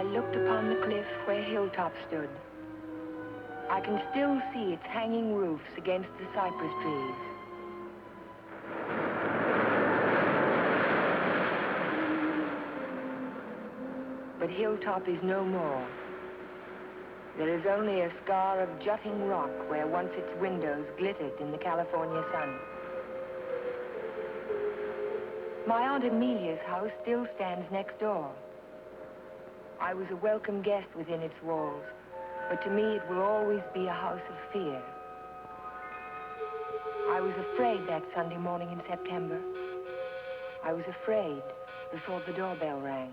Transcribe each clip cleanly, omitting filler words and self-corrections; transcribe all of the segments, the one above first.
I looked upon the cliff where Hilltop stood. I can still see its hanging roofs against the cypress trees. But Hilltop is no more. There is only a scar of jutting rock where once its windows glittered in the California sun. My Aunt Amelia's house still stands next door. I was a welcome guest within its walls, but to me it will always be a house of fear. I was afraid that Sunday morning in September. I was afraid before the doorbell rang.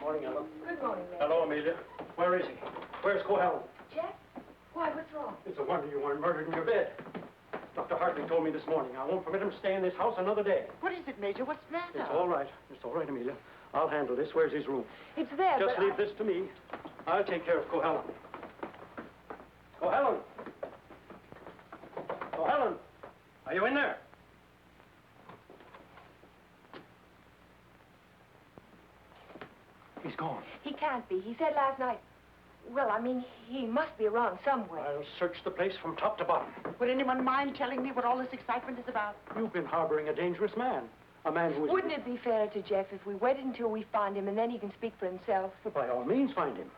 Morning, Ellen. Good morning, Mary. Hello, Amelia. Where is he? Where's Hal? Jack? Why, what's wrong? It's a wonder you weren't murdered in your bed. Dr. Hartley told me this morning. I won't permit him to stay in this house another day. What is it, Major? What's the matter? It's all right. It's all right, Amelia. I'll handle this. Where's his room? It's there, Just leave this to me. I'll take care of Cohelen. Cohelen! Cohelen! Are you in there? He's gone. He can't be. He said last night... Well, I mean, he must be around somewhere. I'll search the place from top to bottom. Would anyone mind telling me what all this excitement is about? You've been harboring a dangerous man. A man who is... Wouldn't it be fairer to Jeff if we waited until we find him and then he can speak for himself? Well, by all means, find him.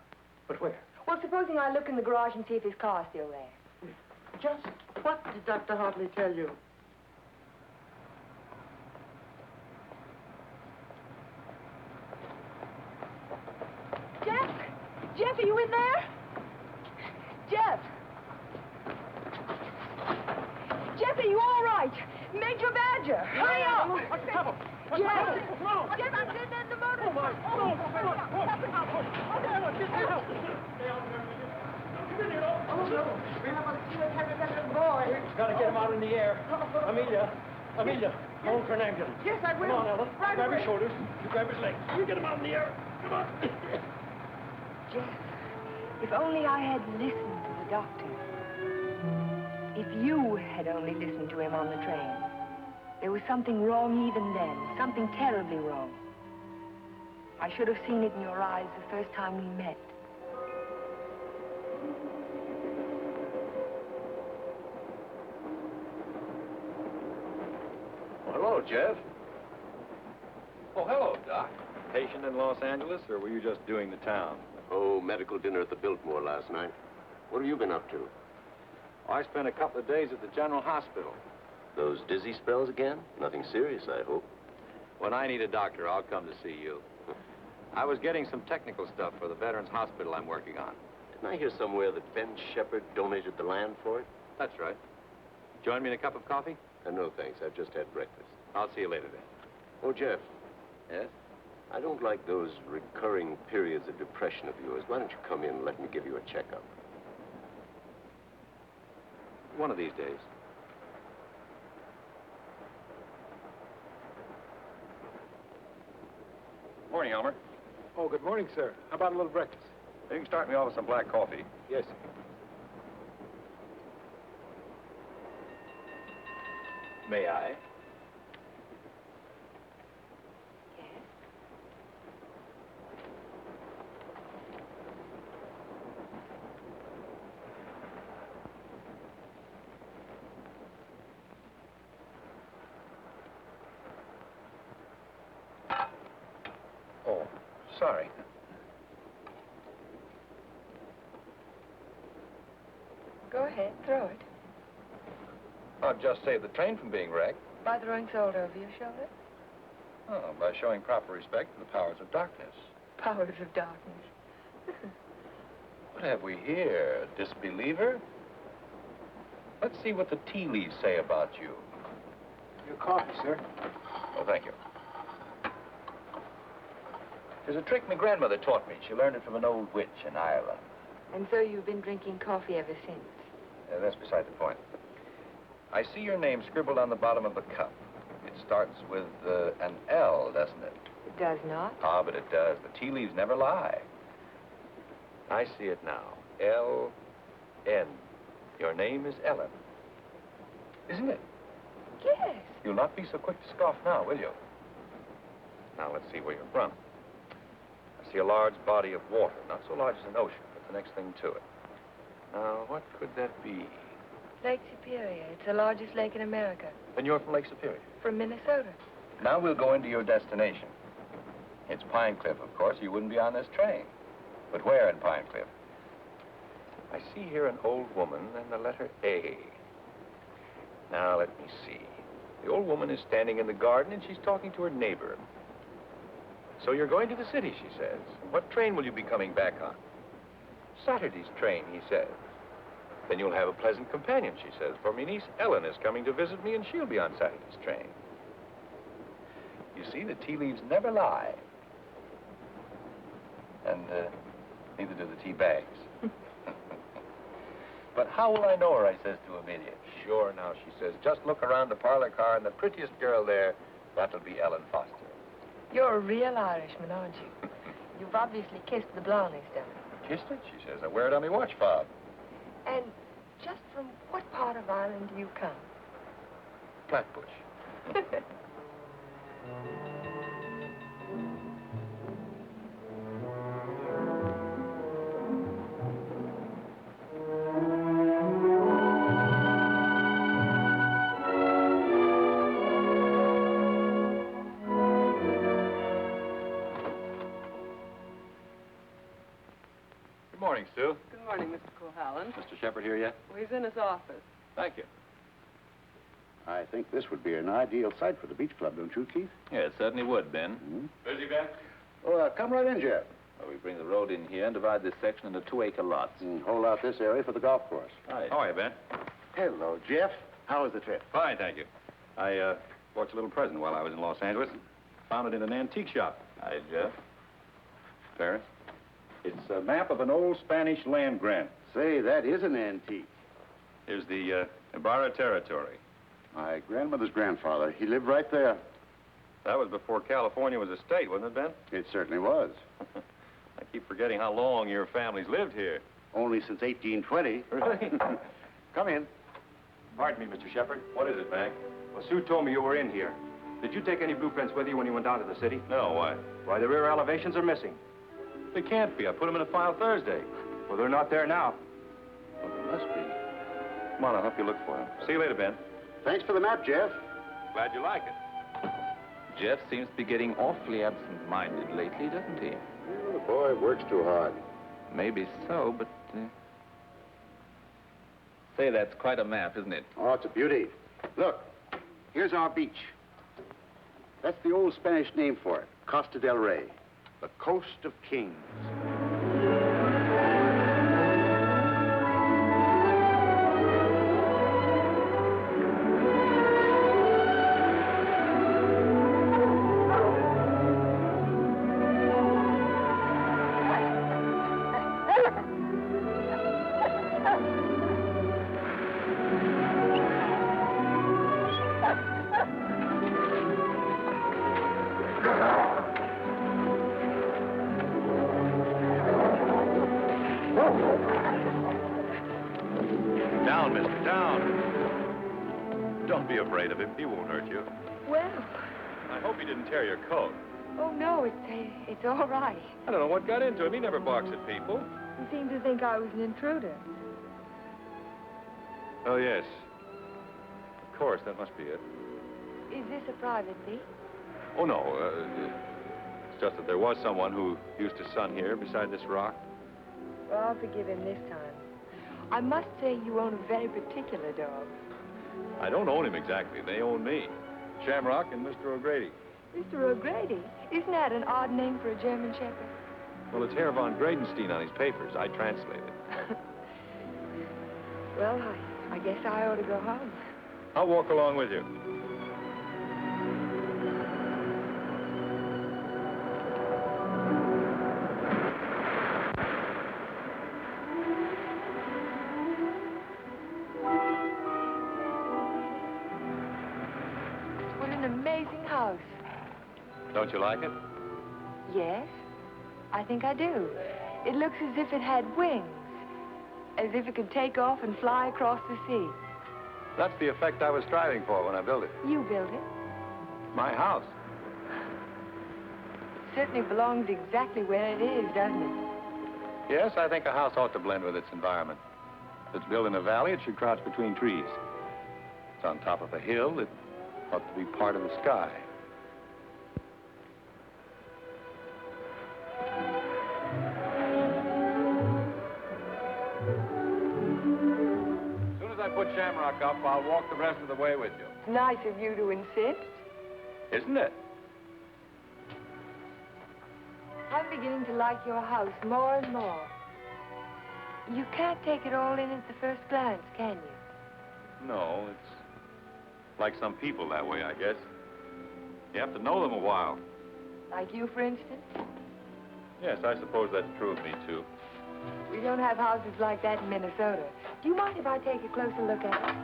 But where? Well, supposing I look in the garage and see if his car's still there. Just what did Dr. Hartley tell you? Jeff? Jeff, are you in there? Jeff? Jeff, are you all right? Major Badger, hurry up! What's the trouble? Jeff! Jeff, I'm sitting in the motor. Oh, my. Got to get him out in the air. Amelia, phone for an ambulance. Yes, I will. Come on, Ellen. Right grab away. his shoulders. You grab his legs. You get him out in the air. Come on. Jeff, if only I had listened to the doctor. If you had only listened to him on the train. There was something wrong even then, something terribly wrong. I should have seen it in your eyes the first time we met. Well, hello, Jeff. Oh, hello, Doc. Patient in Los Angeles, or were you just doing the town? Oh, medical dinner at the Biltmore last night. What have you been up to? I spent a couple of days at the General Hospital. Those dizzy spells again? Nothing serious, I hope. When I need a doctor, I'll come to see you. I was getting some technical stuff for the Veterans Hospital I'm working on. Didn't I hear somewhere that Ben Shepard donated the land for it? That's right. Join me in a cup of coffee? No, thanks. I've just had breakfast. I'll see you later then. Oh, Jeff. Yes? I don't like those recurring periods of depression of yours. Why don't you come in and let me give you a checkup? One of these days. Morning, Elmer. Oh, good morning, sir. How about a little breakfast? You can start me off with some black coffee. Yes. May I? Yes? Oh, sorry. Go ahead, throw it. I've just saved the train from being wrecked. By throwing salt over your shoulder? Oh, by showing proper respect for the powers of darkness. Powers of darkness. What have we here? A disbeliever? Let's see what the tea leaves say about you. Your coffee, sir. Oh, thank you. There's a trick my grandmother taught me. She learned it from an old witch in Ireland. And so you've been drinking coffee ever since? That's beside the point. I see your name scribbled on the bottom of the cup. It starts with an L, doesn't it? It does not. Ah, but it does. The tea leaves never lie. I see it now. L-N. Your name is Ellen. Isn't it? Yes. You'll not be so quick to scoff now, will you? Now, let's see where you're from. I see a large body of water. Not so large as an ocean, but the next thing to it. Now, what could that be? Lake Superior. It's the largest lake in America. Then you're from Lake Superior. From Minnesota. Now we'll go into your destination. It's Pine Cliff, of course. You wouldn't be on this train. But where in Pine Cliff? I see here an old woman and the letter A. Now, let me see. The old woman is standing in the garden and she's talking to her neighbor. So you're going to the city, she says. What train will you be coming back on? Saturday's train, he says. Then you'll have a pleasant companion, she says, for my niece Ellen is coming to visit me and she'll be on Saturday's train. You see, the tea leaves never lie. And neither do the tea bags. But how will I know her, I says to Amelia. Sure, now, she says, just look around the parlor car and the prettiest girl there, that'll be Ellen Foster. You're a real Irishman, aren't you? You've obviously kissed the blonde this time. Kissed it, she says. I wear it on my watch fob. And just from what part of Ireland do you come? Flatbush. Good morning, Stu. Good morning, Mr. Coolhallen. Mr. Shepard here yet? Well, he's in his office. Thank you. I think this would be an ideal site for the beach club, don't you, Keith? Yeah, it certainly would, Ben. Mm-hmm. Busy, Ben? Oh, come right in, Jeff. Well, we bring the road in here and divide this section into 2-acre lots. And hold out this area for the golf course. Hi. How are you, Ben? Hello, Jeff. How was the trip? Fine, thank you. I bought you a little present while I was in Los Angeles. Found it in an antique shop. Hi, Jeff. Ferris. It's a map of an old Spanish land grant. Say, that is an antique. Here's the Ibarra territory. My grandmother's grandfather, he lived right there. That was before California was a state, wasn't it, Ben? It certainly was. I keep forgetting how long your family's lived here. Only since 1820. Really? Come in. Pardon me, Mr. Shepard. What is it, Mac? Well, Sue told me you were in here. Did you take any blueprints with you when you went down to the city? No, why? Why, the rear elevations are missing. They can't be. I put them in a file Thursday. Well, they're not there now. Well, there must be. Come on, I'll help you look for them. See you later, Ben. Thanks for the map, Jeff. Glad you like it. Jeff seems to be getting awfully absent-minded lately, doesn't he? The boy works too hard. Maybe so, but... Say, that's quite a map, isn't it? Oh, it's a beauty. Look, here's our beach. That's the old Spanish name for it, Costa del Rey, the coast of kings. Down, mister, down. Don't be afraid of him. He won't hurt you. Well, I hope he didn't tear your coat. oh, no, it's all right. I don't know what got into him. He never barks at people. He seemed to think I was an intruder. Oh, yes. Of course, that must be it. Is this a private beach? Oh, no. It's just that there was someone who used to sun here beside this rock. Well, I'll forgive him this time. I must say you own a very particular dog. I don't own him exactly. They own me. Shamrock and Mr. O'Grady. Mr. O'Grady? Isn't that an odd name for a German Shepherd? Well, it's Herr von Gradenstein on his papers. I translated. Well, I guess I ought to go home. I'll walk along with you. What an amazing house. Don't you like it? Yes, I think I do. It looks as if it had wings. As if it could take off and fly across the sea. That's the effect I was striving for when I built it. You built it. My house. It certainly belongs exactly where it is, doesn't it? Yes, I think a house ought to blend with its environment. If it's built in a valley, it should crouch between trees. If it's on top of a hill, it ought to be part of the sky. As soon as I put Shamrock up, I'll walk the rest of the way with you. It's nice of you to insist. Isn't it? I'm beginning to like your house more and more. You can't take it all in at the first glance, can you? No, it's like some people that way, I guess. You have to know them a while. Like you, for instance? Yes, I suppose that's true of me, too. We don't have houses like that in Minnesota. Do you mind if I take a closer look at it?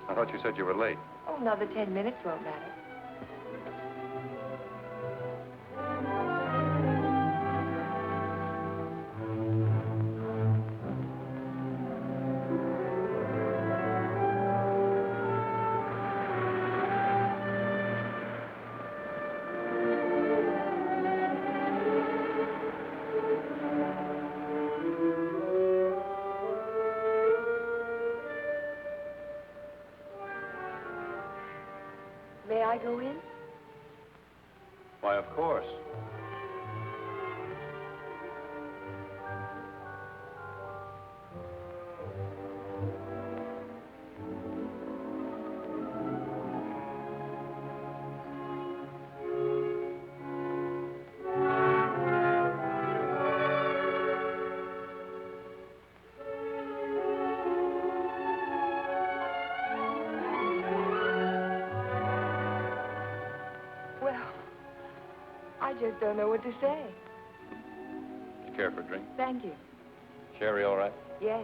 I thought you said you were late. Oh, another 10 minutes won't matter. May I go in? Why, of course. I just don't know what to say. You care for a drink? Thank you. Sherry, all right? Yes.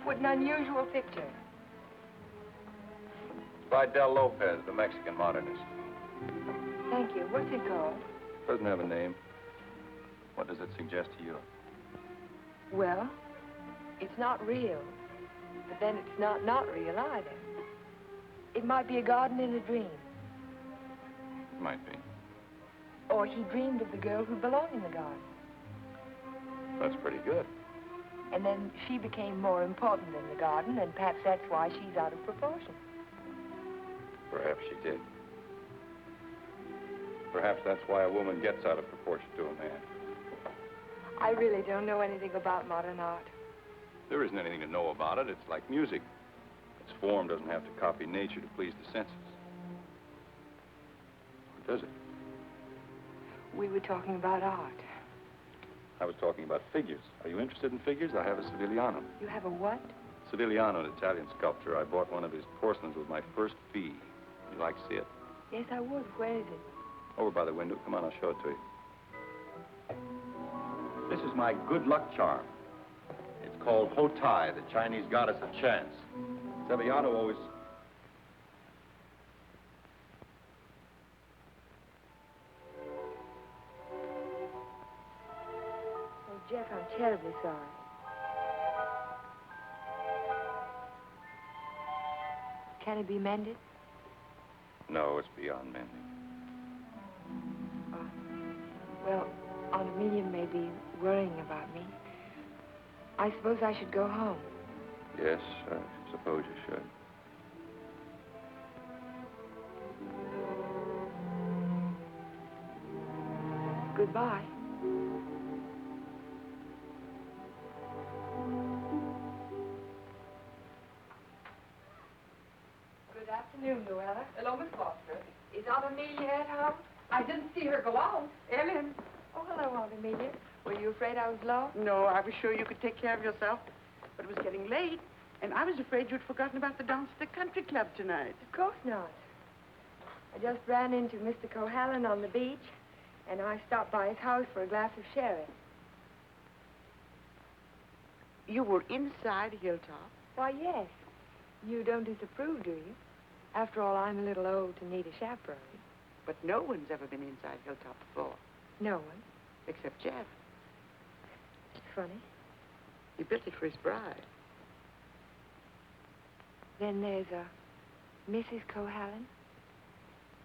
What an unusual picture. It's by Del Lopez, the Mexican modernist. Thank you. What's it called? Doesn't have a name. What does it suggest to you? Well, it's not real, but then it's not real either. It might be a garden in a dream. It might be. Or he dreamed of the girl who belonged in the garden. That's pretty good. And then she became more important than the garden, and perhaps that's why she's out of proportion. Perhaps she did. Perhaps that's why a woman gets out of proportion to a man. I really don't know anything about modern art. There isn't anything to know about it. It's like music. Its form doesn't have to copy nature to please the senses. Or does it? We were talking about art. I was talking about figures. Are you interested in figures? I have a Savigliano. You have a what? Savigliano, an Italian sculptor. I bought one of his porcelains with my first fee. You'd like to see it? Yes, I would. Where is it? Over by the window. Come on, I'll show it to you. This is my good luck charm. It's called Hotai, the Chinese goddess of chance. Savigliano always... Oh, Jeff, I'm terribly sorry. Can it be mended? No, it's beyond mending. Well, Aunt Amelia may be worrying about me. I suppose I should go home. Yes, I suppose you should. Goodbye. Good afternoon, Luella. Hello, Miss Foster. Is Aunt Amelia at home? I didn't see her go out. Ellen. Oh, hello, Aunt Amelia. Were you afraid I was lost? No, I was sure you could take care of yourself. But it was getting late, and I was afraid you'd forgotten about the dance at the country club tonight. Of course not. I just ran into Mr. Cohallen on the beach, and I stopped by his house for a glass of sherry. You were inside Hilltop? Why, yes. You don't disapprove, do you? After all, I'm a little old to need a chaperone. But no one's ever been inside Hilltop before, No one. except Jeff. It's funny. He built it for his bride. Then there's a Mrs. Cohallen.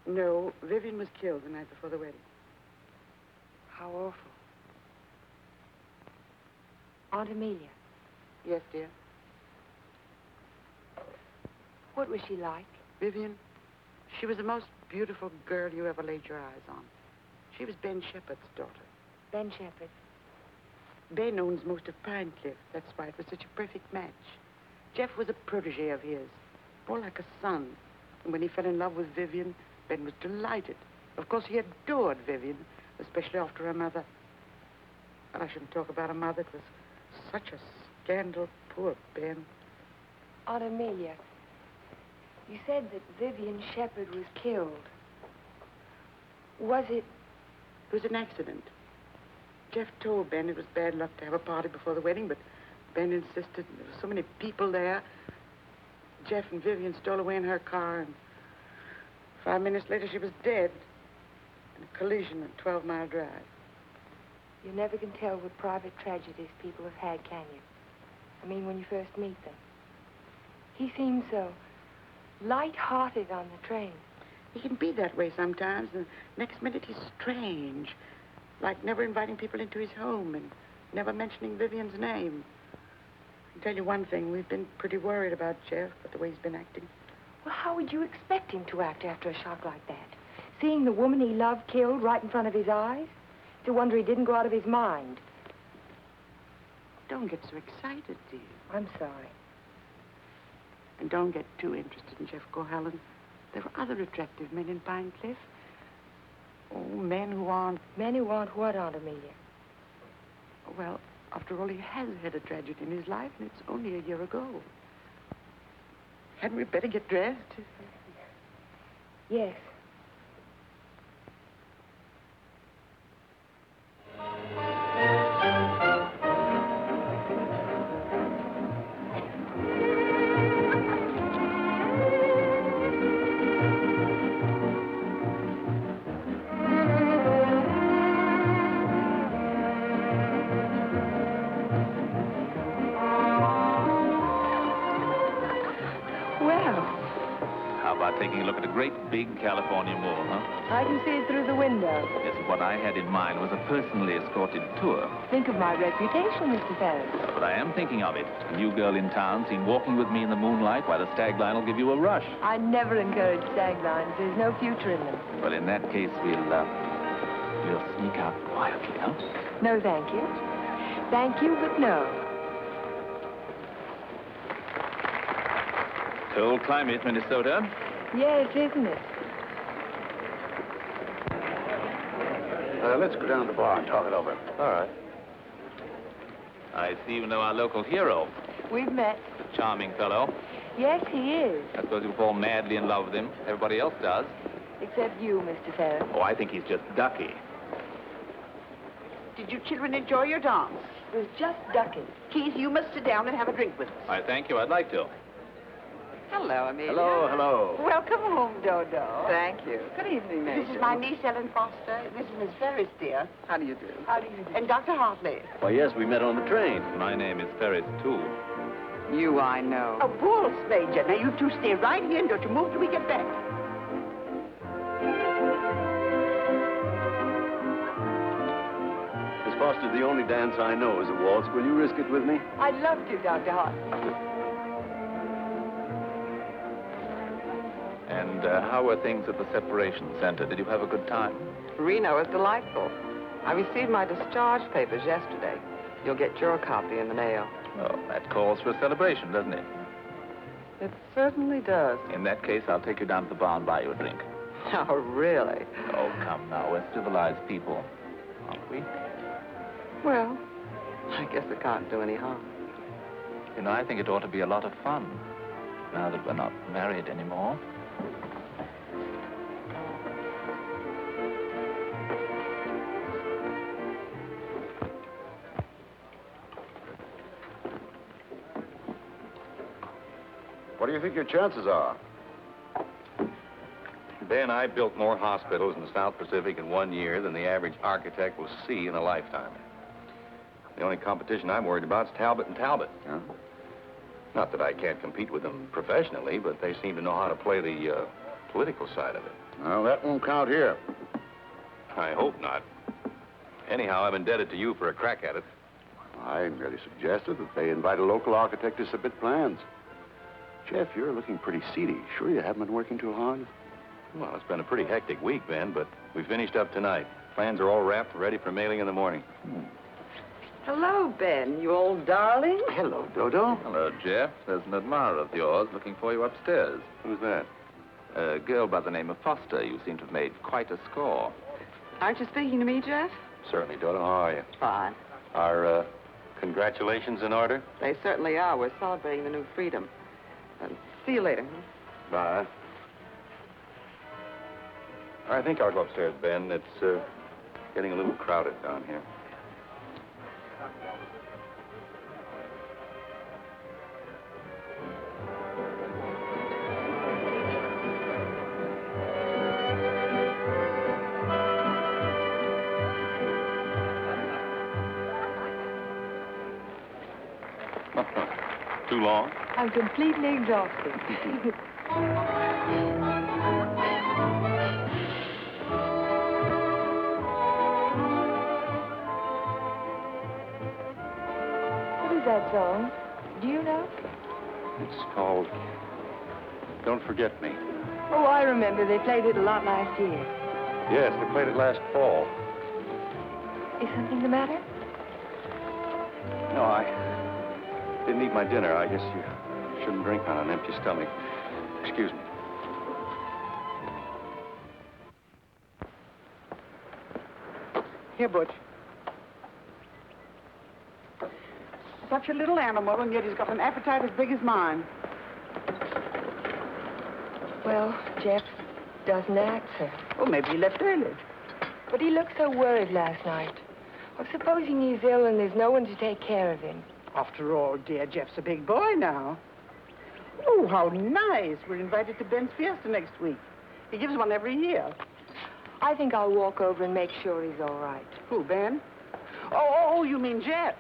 No, Vivian was killed the night before the wedding. How awful. Aunt Amelia. Yes, dear. What was she like? Vivian, she was the most beautiful girl you ever laid your eyes on. She was Ben Shepherd's daughter. Ben Shepherd. Ben owns most of Pine Cliff. That's why it was such a perfect match. Jeff was a protege of his, more like a son. And when he fell in love with Vivian, Ben was delighted. Of course, he adored Vivian, especially after her mother. Well, I shouldn't talk about her mother. It was such a scandal. Poor Ben. Aunt Amelia, you said that Vivian Shepherd was killed. Was it? It was an accident. Jeff told Ben it was bad luck to have a party before the wedding, but Ben insisted. There were so many people there. Jeff and Vivian stole away in her car, and 5 minutes later she was dead in a collision at 12-Mile Drive. You never can tell what private tragedies people have had, can you? I mean, when you first meet them. He seemed so light-hearted on the train. He can be that way sometimes, and next minute he's strange, like never inviting people into his home and never mentioning Vivian's name. I can tell you one thing, we've been pretty worried about Jeff, but the way he's been acting. Well, how would you expect him to act after a shock like that? Seeing the woman he loved killed right in front of his eyes? It's a wonder he didn't go out of his mind. Don't get so excited, dear. I'm sorry. And don't get too interested in Jeff Cohallen. There are other attractive men in Pine Cliff. Oh, men who aren't... Men who aren't what, Aunt Amelia? Well, after all, he has had a tragedy in his life, and it's only a year ago. Hadn't we better get dressed? Yes. Taking a look at a great big California mall, huh? I can see it through the window. Yes, what I had in mind was a personally escorted tour. Think of my reputation, Mr. Ferris. But I am thinking of it. A new girl in town seen walking with me in the moonlight while a stag line will give you a rush. I never encourage stag lines. There's no future in them. Well, in that case, we'll sneak out quietly, huh? No, thank you. Thank you, but no. Cold climate, Minnesota. Yes, isn't it? Let's go down to the bar and talk it over. All right. I see you know our local hero. We've met. A charming fellow. Yes, he is. I suppose you fall madly in love with him. Everybody else does. Except you, Mr. Ferris. Oh, I think he's just ducky. Did you children enjoy your dance? It was just ducking. Keith, you must sit down and have a drink with us. I thank you. I'd like to. Hello, Amelia. Hello, hello. Welcome home, Dodo. Thank you. Good evening, This is my niece, Ellen Foster. This is Miss Ferris, dear. How do you do? How do you do? And Dr. Hartley. Why, yes, we met on the train. My name is Ferris, too. You, I know. A waltz, Major. Now, you two stay right here and don't you move till we get back. Miss Foster, the only dance I know is a waltz. Will you risk it with me? I'd love to, Dr. Hartley. And how were things at the separation center? Did you have a good time? Reno was delightful. I received my discharge papers yesterday. You'll get your copy in the mail. Oh, that calls for a celebration, doesn't it? It certainly does. In that case, I'll take you down to the bar and buy you a drink. Oh, really? Oh, come now. We're civilized people, aren't we? Well, I guess it can't do any harm. You know, I think it ought to be a lot of fun, now that we're not married anymore. What do you think your chances are? Ben, I built more hospitals in the South Pacific in 1 year than the average architect will see in a lifetime. The only competition I'm worried about is Talbot and Talbot. Huh? Not that I can't compete with them professionally, but they seem to know how to play the political side of it. Well, that won't count here. I hope not. Anyhow, I'm indebted to you for a crack at it. I merely suggested that they invite a local architect to submit plans. Jeff, you're looking pretty seedy. Sure you haven't been working too hard? Well, it's been a pretty hectic week, Ben, but we finished up tonight. Plans are all wrapped and ready for mailing in the morning. Hello, Ben, you old darling. Hello, Dodo. Hello, Jeff. There's an admirer of yours looking for you upstairs. Who's that? A girl by the name of Foster. You seem to have made quite a score. Aren't you speaking to me, Jeff? Certainly, Dodo. How are you? Fine. Are, congratulations in order? They certainly are. We're celebrating the new freedom. See you later. Bye. I think I'll go upstairs, Ben. It's, getting a little crowded down here. Too long? I'm completely exhausted. What is that song? Do you know? It's called Don't Forget Me. Oh, I remember. They played it a lot last year. Yes, they played it last fall. Is something the matter? No, I didn't eat my dinner. I guess you shouldn't drink on an empty stomach. Excuse me. Here, Butch. Such a little animal, and yet he's got an appetite as big as mine. Well, Jeff doesn't answer. Oh, maybe he left early. But he looked so worried last night. Well, supposing he's ill and there's no one to take care of him. After all, dear, Jeff's a big boy now. Oh, how nice. We're invited to Ben's fiesta next week. He gives one every year. I think I'll walk over and make sure he's all right. Who, Ben? Oh, you mean Jeff?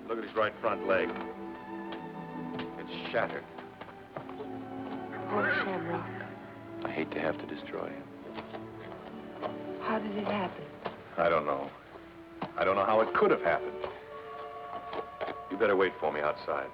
Look at his right front leg. It's shattered. Poor Shamrock. I hate to have to destroy him. How did it happen? I don't know. I don't know how it could have happened. You better wait for me outside.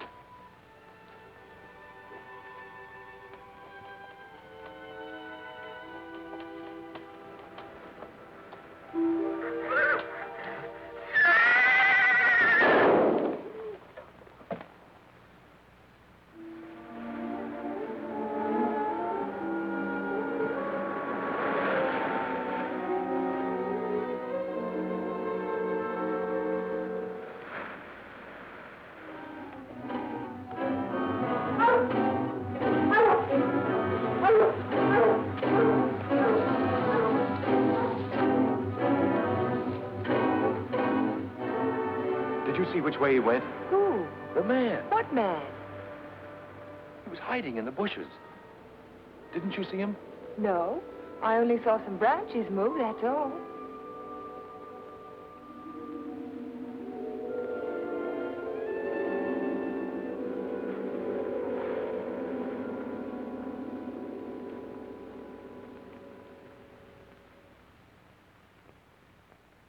See which way he went? Who? The man. What man? He was hiding in the bushes. Didn't you see him? No. I only saw some branches move, that's all.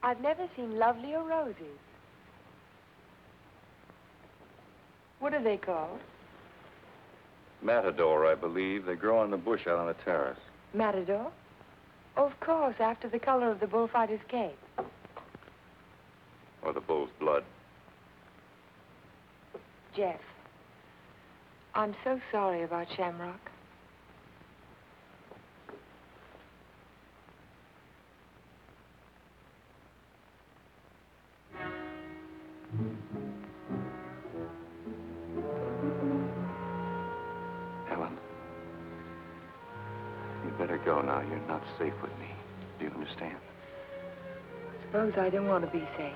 I've never seen lovelier roses. What are they called? Matador, I believe. They grow on the bush out on the terrace. Matador? Oh, of course, after the color of the bullfighter's cape. Or the bull's blood. Jeff, I'm so sorry about Shamrock. Helen, you'd better go now. You're not safe with me. Do you understand? Suppose I don't want to be safe.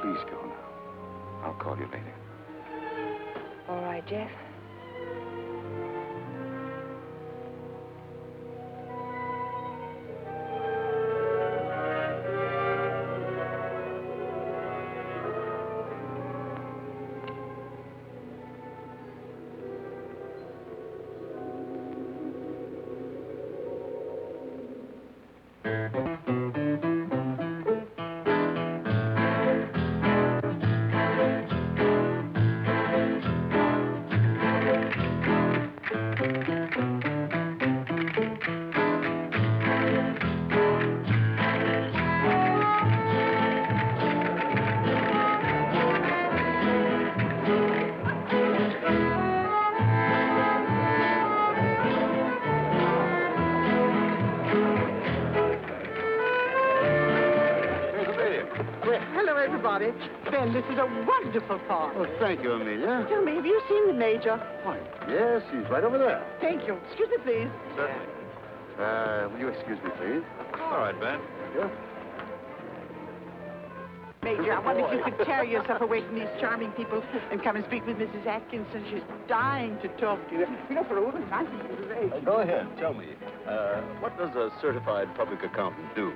Please go now. I'll call you later. All right, Jeff. Ben, this is a wonderful part. Oh, thank you, Amelia. Tell me, have you seen the Major? Why, yes, he's right over there. Thank you. Excuse me, please. Certainly. Will you excuse me, please? All right, Ben. Yeah. Major, I wonder if you could carry yourself away from these charming people and come and speak with Mrs. Atkinson. She's dying to talk to you. You know, for a woman, I think it's great. Go ahead, tell me. What does a certified public accountant do?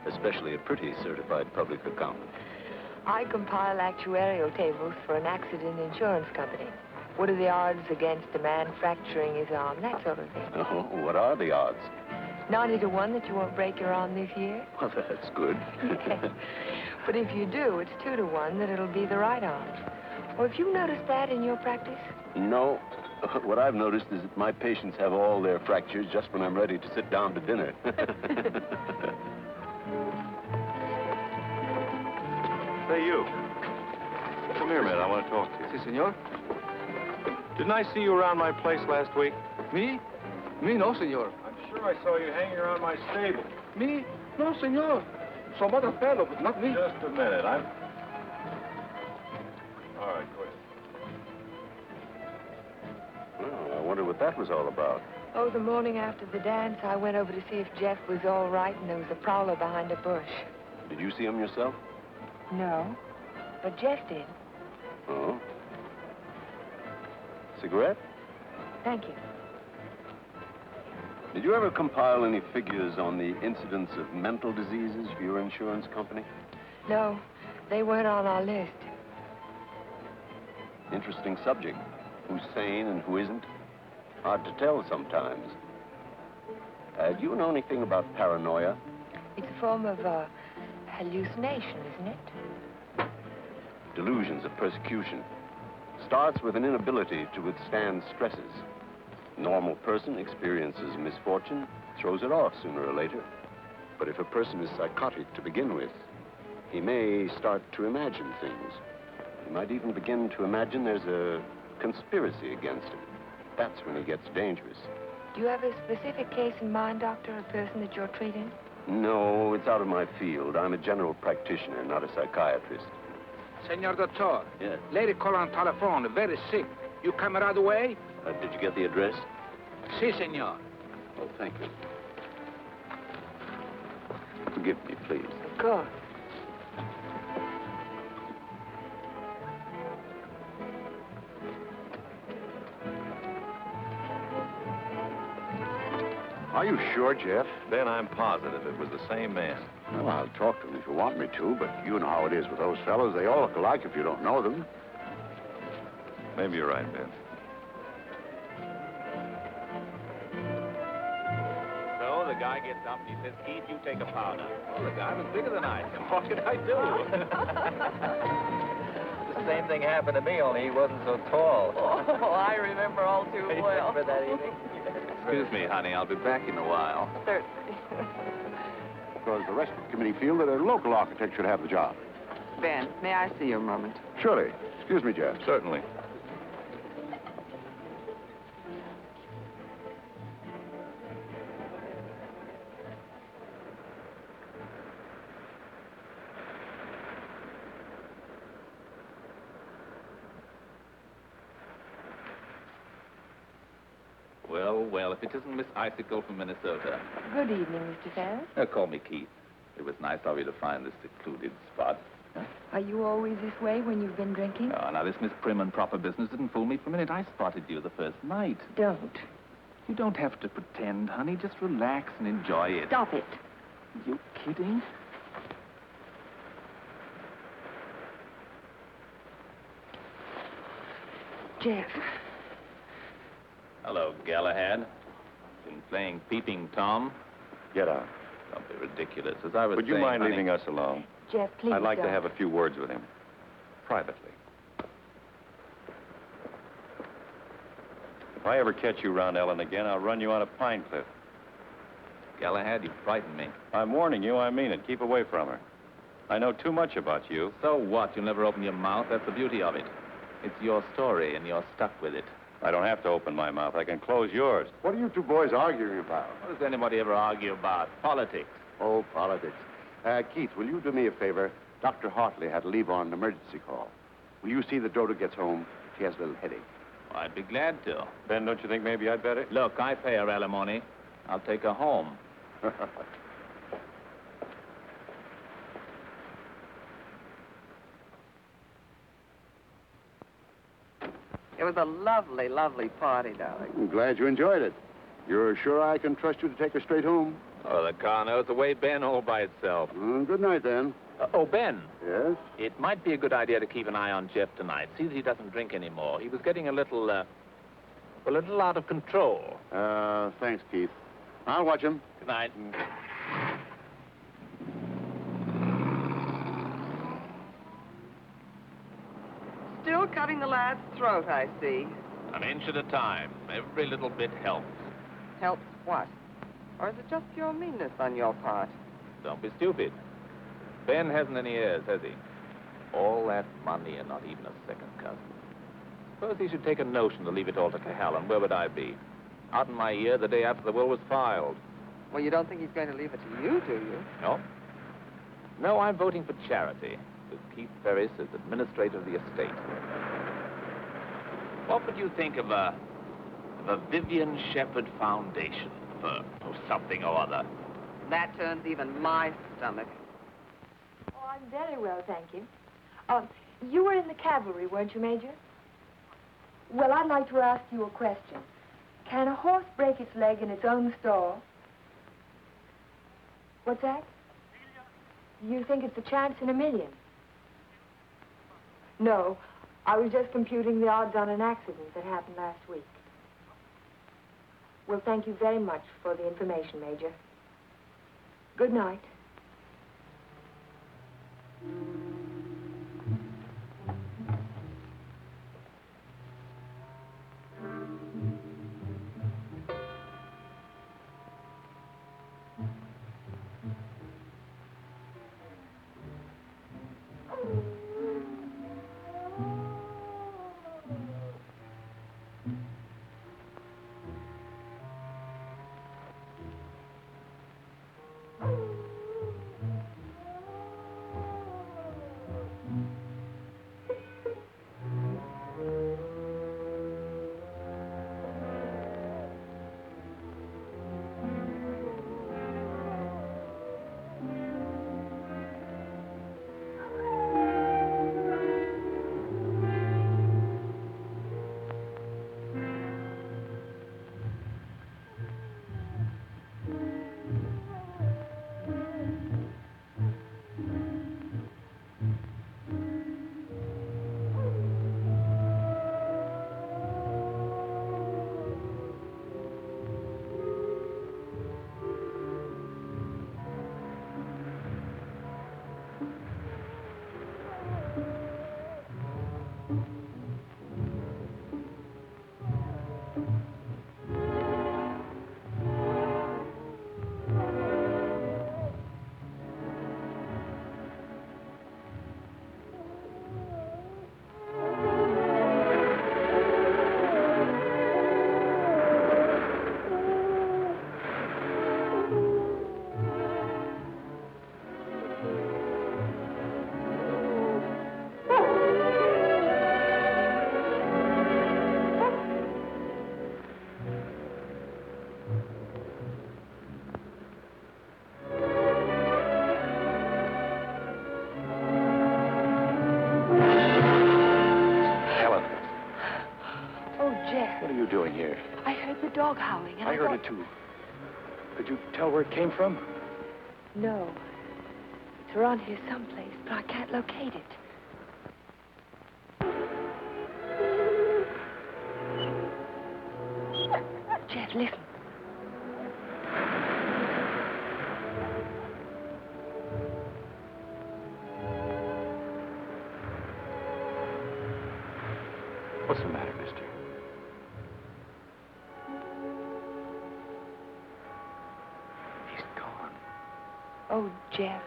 Especially a pretty certified public accountant. I compile actuarial tables for an accident insurance company. What are the odds against a man fracturing his arm? That sort of thing. Oh, what are the odds? 90 to 1 that you won't break your arm this year. Well, that's good. But if you do, it's 2 to 1 that it'll be the right arm. Well, have you noticed that in your practice? No. What I've noticed is that my patients have all their fractures just when I'm ready to sit down to dinner. Say, you. Come here a minute. I want to talk to you. Si, senor. Didn't I see you around my place last week? Me? Me, no, senor. I'm sure I saw you hanging around my stable. Me? No, senor. Some other fellow, but not me. Just a minute. All right, go ahead. Well, I wonder what that was all about. Oh, the morning after the dance, I went over to see if Jeff was all right, and there was a prowler behind a bush. Did you see him yourself? No, but Jeff did. Oh. Cigarette? Thank you. Did you ever compile any figures on the incidence of mental diseases for your insurance company? No, they weren't on our list. Interesting subject. Who's sane and who isn't? Hard to tell sometimes. Do you know anything about paranoia? It's a form of hallucination, isn't it? Delusions of persecution. Starts with an inability to withstand stresses. Normal person experiences misfortune, throws it off sooner or later. But if a person is psychotic to begin with, he may start to imagine things. He might even begin to imagine there's a conspiracy against him. That's when he gets dangerous. Do you have a specific case in mind, Doctor, a person that you're treating? No, it's out of my field. I'm a general practitioner, not a psychiatrist. Senor Doctor. Yes? Lady call on telephone, very sick. You come right away? Did you get the address? Si, senor. Oh, thank you. Forgive me, please. Of course. Are you sure, Jeff? Ben, I'm positive it was the same man. Well, I'll talk to him if you want me to, but you know how it is with those fellows. They all look alike if you don't know them. Maybe you're right, Ben. So the guy gets up and he says, Keith, you take a powder. Well, the guy was bigger than I am. What could I do? The same thing happened to me, only he wasn't so tall. Oh, I remember all too well. Remember that evening? Excuse me, honey. I'll be back in a while. Certainly. Because the rest of the committee feel that a local architect should have the job. Ben, may I see you a moment? Surely. Excuse me, Jeff. Certainly. Well, if it isn't Miss Icicle from Minnesota. Good evening, Mr. Ferris. Call me Keith. It was nice of you to find this secluded spot. Are you always this way when you've been drinking? Oh, now, this Miss Prim and Proper business didn't fool me for a minute. I spotted you the first night. Don't. You don't have to pretend, honey. Just relax and enjoy it. Stop it. You kidding? Jeff. Hello, Galahad. Been playing Peeping Tom? Get out. Don't be ridiculous. As I was Would you saying, mind honey, leaving us alone? Jeff, please I'd like to don't. have a few words with him. Privately. If I ever catch you around Ellen again, I'll run you out of Pine Cliff. Galahad, you frightened me. I'm warning you, I mean it. Keep away from her. I know too much about you. So what? You'll never open your mouth. That's the beauty of it. It's your story, and you're stuck with it. I don't have to open my mouth. I can close yours. What are you two boys arguing about? What does anybody ever argue about? Politics. Oh, politics. Keith, will you do me a favor? Dr. Hartley had to leave on an emergency call. Will you see that Dodo gets home? She has a little headache. Well, I'd be glad to. Ben, don't you think maybe I'd better? Look, I pay her alimony. I'll take her home. It was a lovely, lovely party, darling. I'm glad you enjoyed it. You're sure I can trust you to take her straight home? Oh, the car knows the way, Ben, all by itself. Good night, then. Oh, Ben. Yes? It might be a good idea to keep an eye on Jeff tonight. See that he doesn't drink anymore. He was getting a little out of control. Thanks, Keith. I'll watch him. Good night. Still cutting the lad's throat, I see. An inch at a time. Every little bit helps. Helps what? Or is it just pure meanness on your part? Don't be stupid. Ben hasn't any heirs, has he? All that money and not even a second cousin. Suppose he should take a notion to leave it all to Cahalan. Where would I be? Out in my ear the day after the will was filed. Well, you don't think he's going to leave it to you, do you? No? No, I'm voting for charity, with Keith Ferris as administrator of the estate. What would you think of a Vivian Shepherd Foundation for something or other? That turns even my stomach. Oh, I'm very well, thank you. You were in the cavalry, weren't you, Major? Well, I'd like to ask you a question. Can a horse break its leg in its own stall? What's that? You think it's a chance in a million? No, I was just computing the odds on an accident that happened last week. Well, thank you very much for the information, Major. Good night. howling, and I heard it too. Could you tell where it came from? No. It's around here someplace, but I can't locate it. Jeff, listen. What's the matter, mister? He's gone. Oh, Jeff.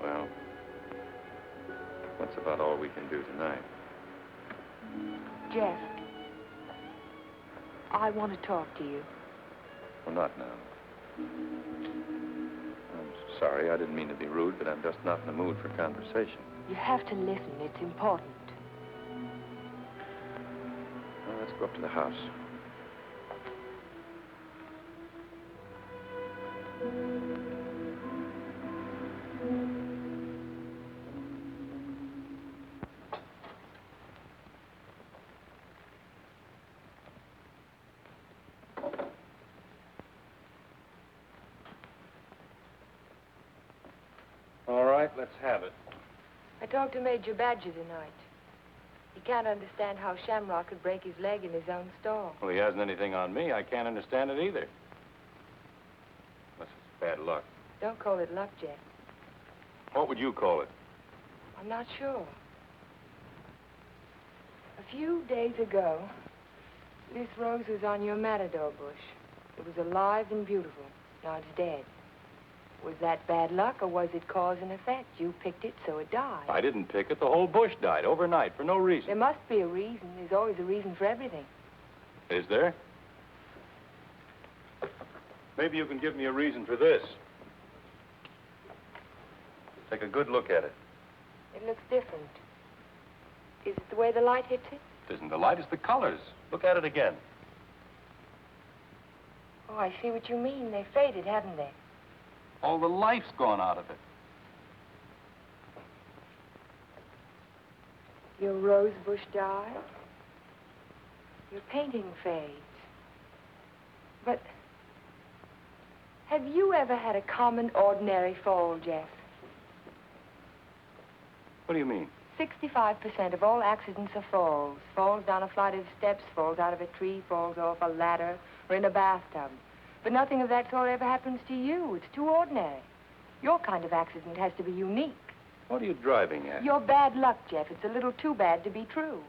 Well, that's about all we can do tonight. Jeff. I want to talk to you. Well, not now. I'm sorry, I didn't mean to be rude, but I'm just not in the mood for conversation. You have to listen. It's important. Well, let's go up to the house. All right, let's have it. I talked to Major Badger tonight. He can't understand how Shamrock could break his leg in his own stall. Well, he hasn't anything on me. I can't understand it either. Unless it's bad luck. Don't call it luck, Jeff. What would you call it? I'm not sure. A few days ago, this rose was on your matador bush. It was alive and beautiful. Now it's dead. Was that bad luck, or was it cause and effect? You picked it, so it died. I didn't pick it. The whole bush died overnight for no reason. There must be a reason. There's always a reason for everything. Is there? Maybe you can give me a reason for this. Take a good look at it. It looks different. Is it the way the light hits it? It isn't the light, it's the colors. Look at it again. Oh, I see what you mean. They faded, haven't they? All the life's gone out of it. Your rose bush died. Your painting fades. But have you ever had a common, ordinary fall, Jeff? What do you mean? 65% of all accidents are falls. Falls down a flight of steps, falls out of a tree, falls off a ladder, or in a bathtub. But nothing of that sort ever happens to you. It's too ordinary. Your kind of accident has to be unique. What are you driving at? Your bad luck, Jeff. It's a little too bad to be true.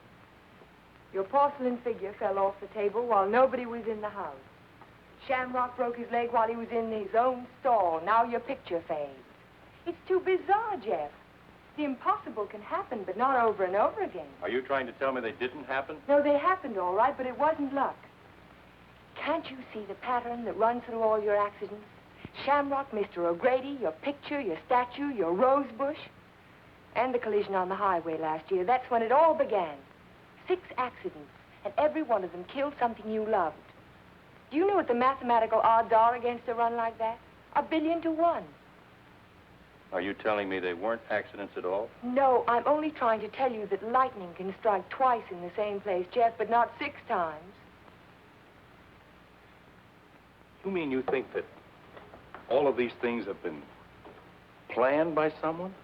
Your porcelain figure fell off the table while nobody was in the house. Shamrock broke his leg while he was in his own stall. Now your picture fades. It's too bizarre, Jeff. The impossible can happen, but not over and over again. Are you trying to tell me they didn't happen? No, they happened all right, but it wasn't luck. Can't you see the pattern that runs through all your accidents? Shamrock, Mr. O'Grady, your picture, your statue, your rose bush, and the collision on the highway last year. That's when it all began. 6 accidents, and every one of them killed something you loved. Do you know what the mathematical odds are against a run like that? 1 billion to 1. Are you telling me they weren't accidents at all? No, I'm only trying to tell you that lightning can strike twice in the same place, Jeff, but not 6 times. You mean you think that all of these things have been planned by someone?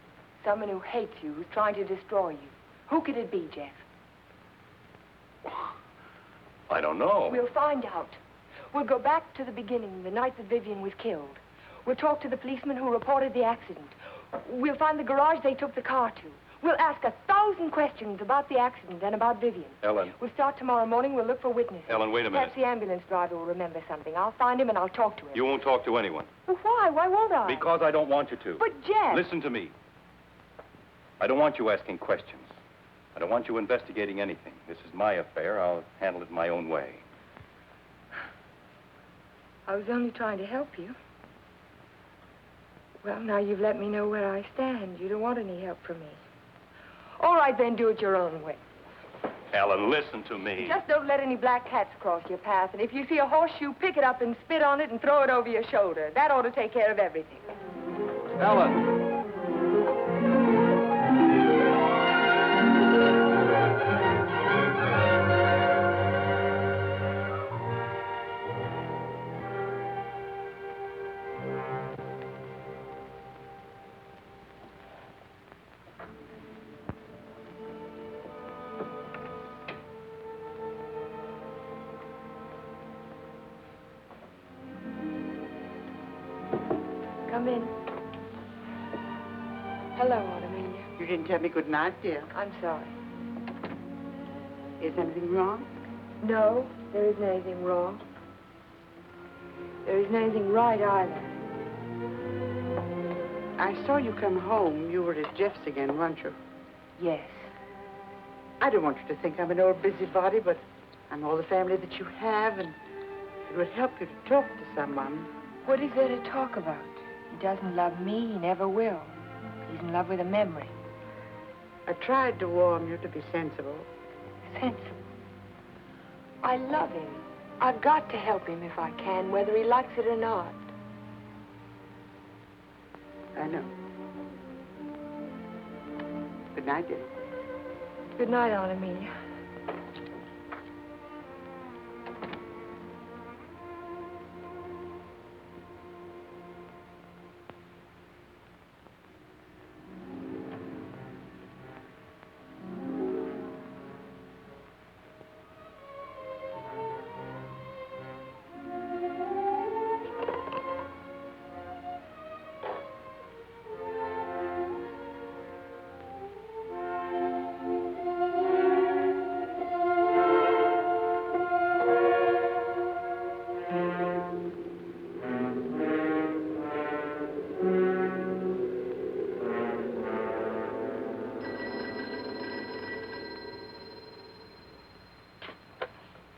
Someone who hates you, who's trying to destroy you. Who could it be, Jeff? I don't know. We'll find out. We'll go back to the beginning, the night that Vivian was killed. We'll talk to the policeman who reported the accident. We'll find the garage they took the car to. We'll ask 1,000 questions about the accident and about Vivian. Ellen. We'll start tomorrow morning. We'll look for witnesses. Ellen, wait a minute. Perhaps the ambulance driver will remember something. I'll find him and I'll talk to him. You won't talk to anyone. Well, why? Why won't I? Because I don't want you to. But, Jeff... Listen to me. I don't want you asking questions. I don't want you investigating anything. This is my affair. I'll handle it my own way. I was only trying to help you. Well, now you've let me know where I stand. You don't want any help from me. All right, then, do it your own way. Helen, listen to me. Just don't let any black cats cross your path. And if you see a horseshoe, pick it up and spit on it and throw it over your shoulder. That ought to take care of everything. Helen. Come in. Hello, Aunt Amelia. You didn't tell me good night, dear. I'm sorry. Is anything wrong? No, there isn't anything wrong. There isn't anything right either. I saw you come home. You were at Jeff's again, weren't you? Yes. I don't want you to think I'm an old busybody, but I'm all the family that you have, and it would help you to talk to someone. What is there to talk about? He doesn't love me. He never will. He's in love with a memory. I tried to warn you to be sensible. Sensible. I love him. I've got to help him if I can, whether he likes it or not. I know. Good night, dear. Good night, Aunt Amelia.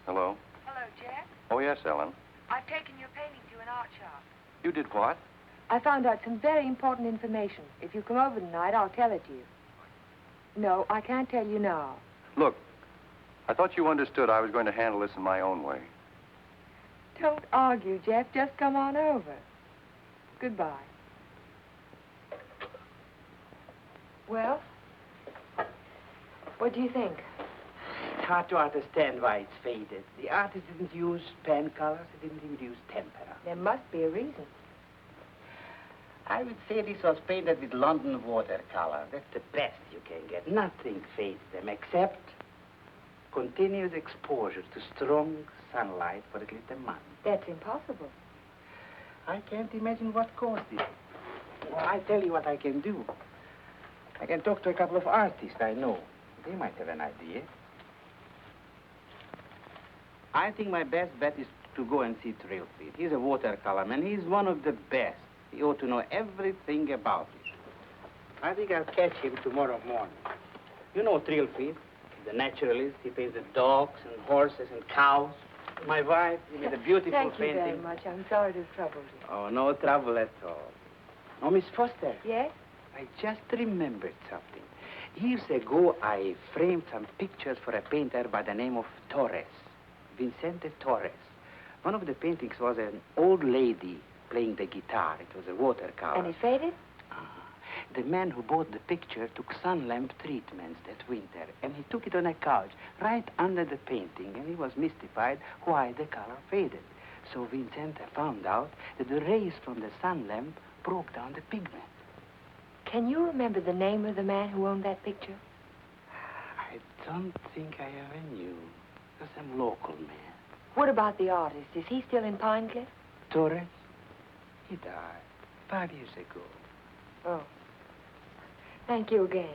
Hello? Hello, Jack. Oh, yes, Ellen. I've taken your painting to an art shop. You did what? I found out some very important information. If you come over tonight, I'll tell it to you. No, I can't tell you now. Look, I thought you understood I was going to handle this in my own way. Don't argue, Jeff. Just come on over. Goodbye. Well, what do you think? It's hard to understand why it's faded. The artist didn't use pen colors. He didn't even use tempera. There must be a reason. I would say this was painted with London watercolor. That's the best you can get. Nothing fades them except continuous exposure to strong sunlight for at least a month. That's impossible. I can't imagine what caused it. Well, I tell you what I can do. I can talk to a couple of artists I know. They might have an idea. I think my best bet is to go and see Trilfeed. He's a watercolor man. He's one of the best. He ought to know everything about it. I think I'll catch him tomorrow morning. You know Trilfeed, the naturalist. He paints the dogs and horses and cows. My wife, he made a beautiful Thank you painting. very much. I'm sorry to have troubled you. Oh, no trouble at all. Oh, Miss Foster. Yes? I just remembered something. Years ago, I framed some pictures for a painter by the name of Torres, Vicente Torres. One of the paintings was an old lady playing the guitar. It was a watercolor. And it faded? The man who bought the picture took sun lamp treatments that winter, and he took it on a couch right under the painting, and he was mystified why the color faded. So Vicente found out that the rays from the sun lamp broke down the pigment. Can you remember the name of the man who owned that picture? I don't think I ever knew. It was some local man. What about the artist? Is he still in Pine Cliff? Torres? He died 5 years ago. Oh. Thank you again.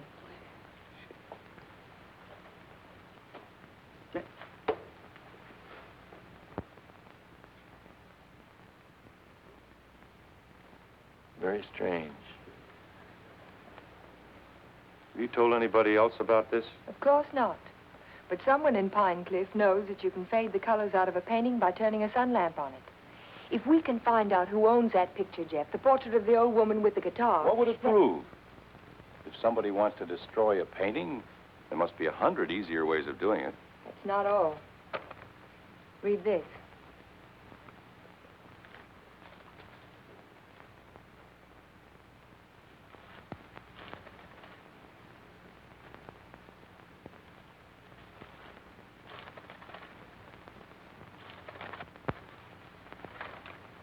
Very strange. Have you told anybody else about this? Of course not. But someone in Pine Cliff knows that you can fade the colors out of a painting by turning a sun lamp on it. If we can find out who owns that picture, Jeff, the portrait of the old woman with the guitar... What would it prove? If somebody wants to destroy a painting, there must be 100 easier ways of doing it. That's not all. Read this.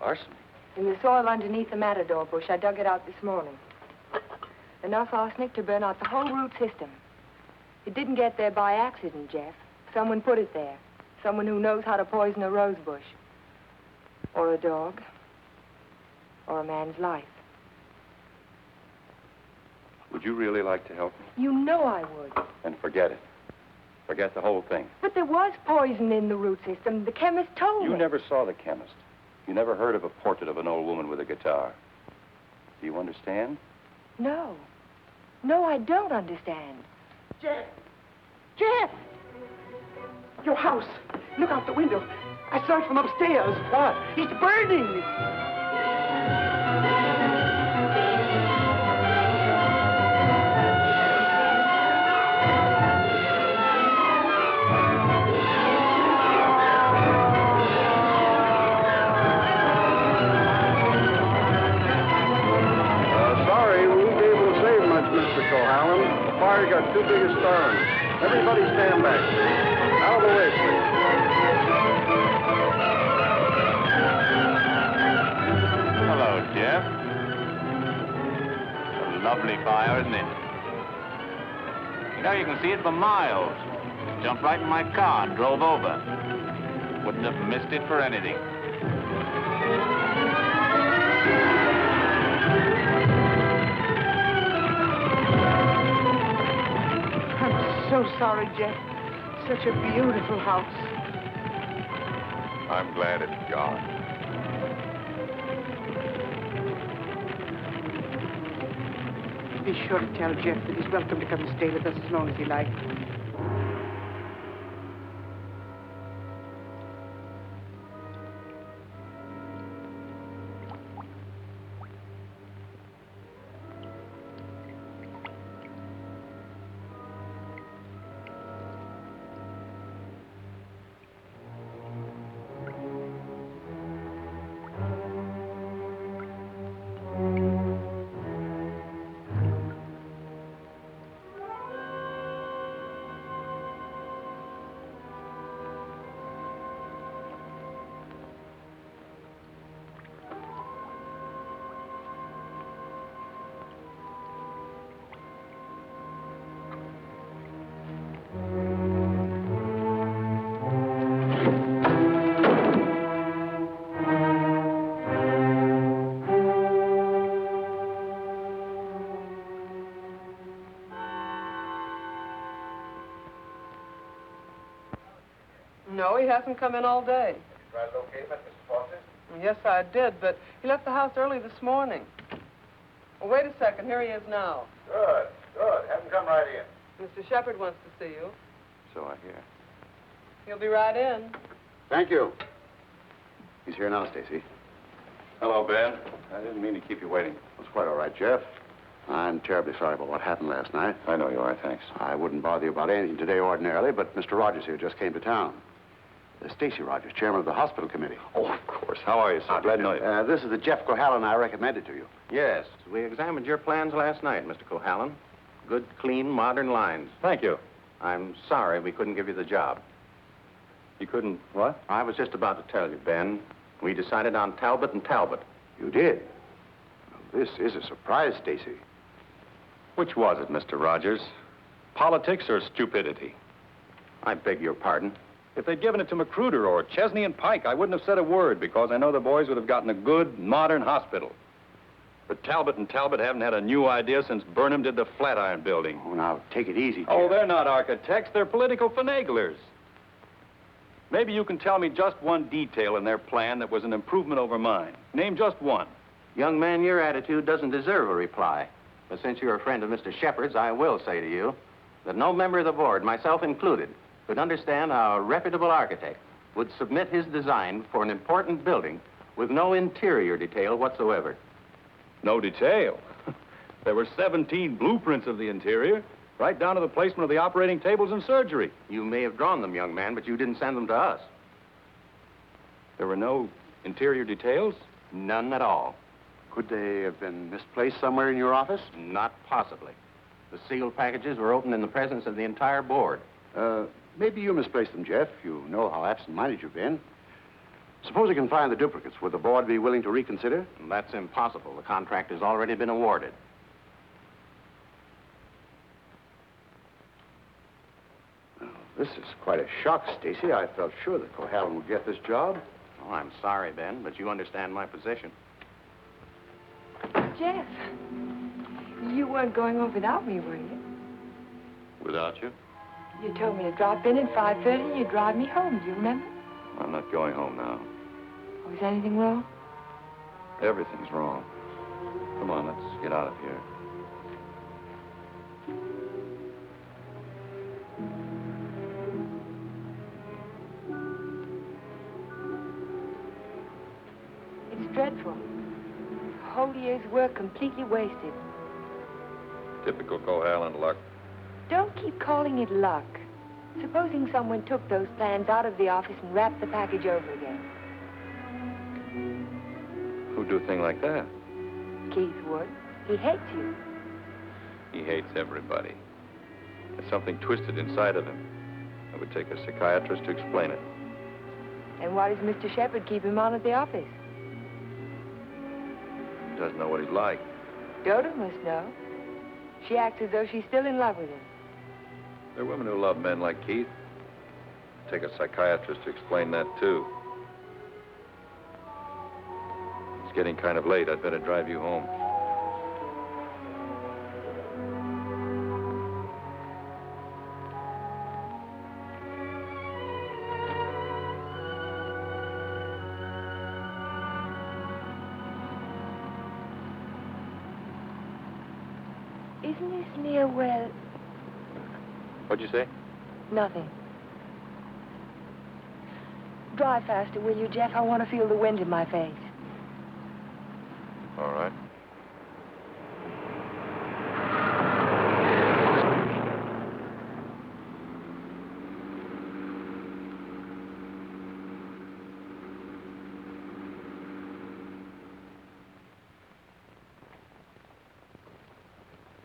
Arsenic? In the soil underneath the matador bush, I dug it out this morning. Enough arsenic to burn out the whole root system. It didn't get there by accident, Jeff. Someone put it there. Someone who knows how to poison a rose bush. Or a dog. Or a man's life. Would you really like to help me? You know I would. Then forget it. Forget the whole thing. But there was poison in the root system. The chemist told me. You never saw the chemist. You never heard of a portrait of an old woman with a guitar. Do you understand? No. No, I don't understand. Jeff! Jeff! Your house. Look out the window. I saw it from upstairs. What? It's burning. Sorry, we won't be able to save much, Mr. Cohallen. The fire got too big a storm. Everybody stand back. Out of the way, please. Hello, Jeff. It's a lovely fire, isn't it? You know, you can see it for miles. Jumped right in my car and drove over. Wouldn't have missed it for anything. I'm so sorry, Jeff. Such a beautiful house. I'm glad it's gone. Be sure to tell Jeff that he's welcome to come and stay with us as long as he likes. No, he hasn't come in all day. Tried to locate him at Mrs. Foster's? Yes, I did, but he left the house early this morning. Well, wait a second. Here he is now. Good, good. Have him come right in. Mr. Shepard wants to see you. So I hear. He'll be right in. Thank you. He's here now, Stacy. Hello, Ben. I didn't mean to keep you waiting. It's quite all right, Jeff. I'm terribly sorry about what happened last night. I know you are, thanks. I wouldn't bother you about anything today ordinarily, but Mr. Rogers here just came to town. Stacy Rogers, chairman of the hospital committee. Oh, of course. How are you, sir? Glad to know you. This is the Jeff Cohallen I recommended to you. Yes, we examined your plans last night, Mr. Cohallen. Good, clean, modern lines. Thank you. I'm sorry we couldn't give you the job. You couldn't, what? I was just about to tell you, Ben. We decided on Talbot and Talbot. You did? Well, this is a surprise, Stacy. Which was it, Mr. Rogers? Politics or stupidity? I beg your pardon. If they'd given it to Magruder or Chesney and Pike, I wouldn't have said a word because I know the boys would have gotten a good, modern hospital. But Talbot and Talbot haven't had a new idea since Burnham did the Flatiron Building. Oh, now, take it easy, Jeff. Oh, they're not architects. They're political finaglers. Maybe you can tell me just one detail in their plan that was an improvement over mine. Name just one. Young man, your attitude doesn't deserve a reply. But since you're a friend of Mr. Shepard's, I will say to you that no member of the board, myself included, could understand how a reputable architect would submit his design for an important building with no interior detail whatsoever. No detail? There were 17 blueprints of the interior, right down to the placement of the operating tables and surgery. You may have drawn them, young man, but you didn't send them to us. There were no interior details? None at all. Could they have been misplaced somewhere in your office? Not possibly. The sealed packages were opened in the presence of the entire board. Maybe you misplaced them, Jeff. You know how absent-minded you've been. Suppose you can find the duplicates. Would the board be willing to reconsider? That's impossible. The contract has already been awarded. Well, this is quite a shock, Stacy. I felt sure that Cohalan would get this job. Oh, I'm sorry, Ben, but you understand my position. Jeff, you weren't going home without me, were you? Without you? You told me to drop in at 5:30 and you'd drive me home. Do you remember? I'm not going home now. Oh, is anything wrong? Everything's wrong. Come on, let's get out of here. It's dreadful. A whole year's work completely wasted. Typical Cohalan luck. Don't keep calling it luck. Supposing someone took those plans out of the office and wrapped the package over again. Who'd do a thing like that? Keith would. He hates you. He hates everybody. There's something twisted inside of him. It would take a psychiatrist to explain it. And why does Mr. Shepard keep him on at the office? He doesn't know what he's like. Dodo must know. She acts as though she's still in love with him. There are women who love men like Keith. Take a psychiatrist to explain that, too. It's getting kind of late. I'd better drive you home. Isn't this near where... What'd you say? Nothing. Drive faster, will you, Jeff? I want to feel the wind in my face. All right.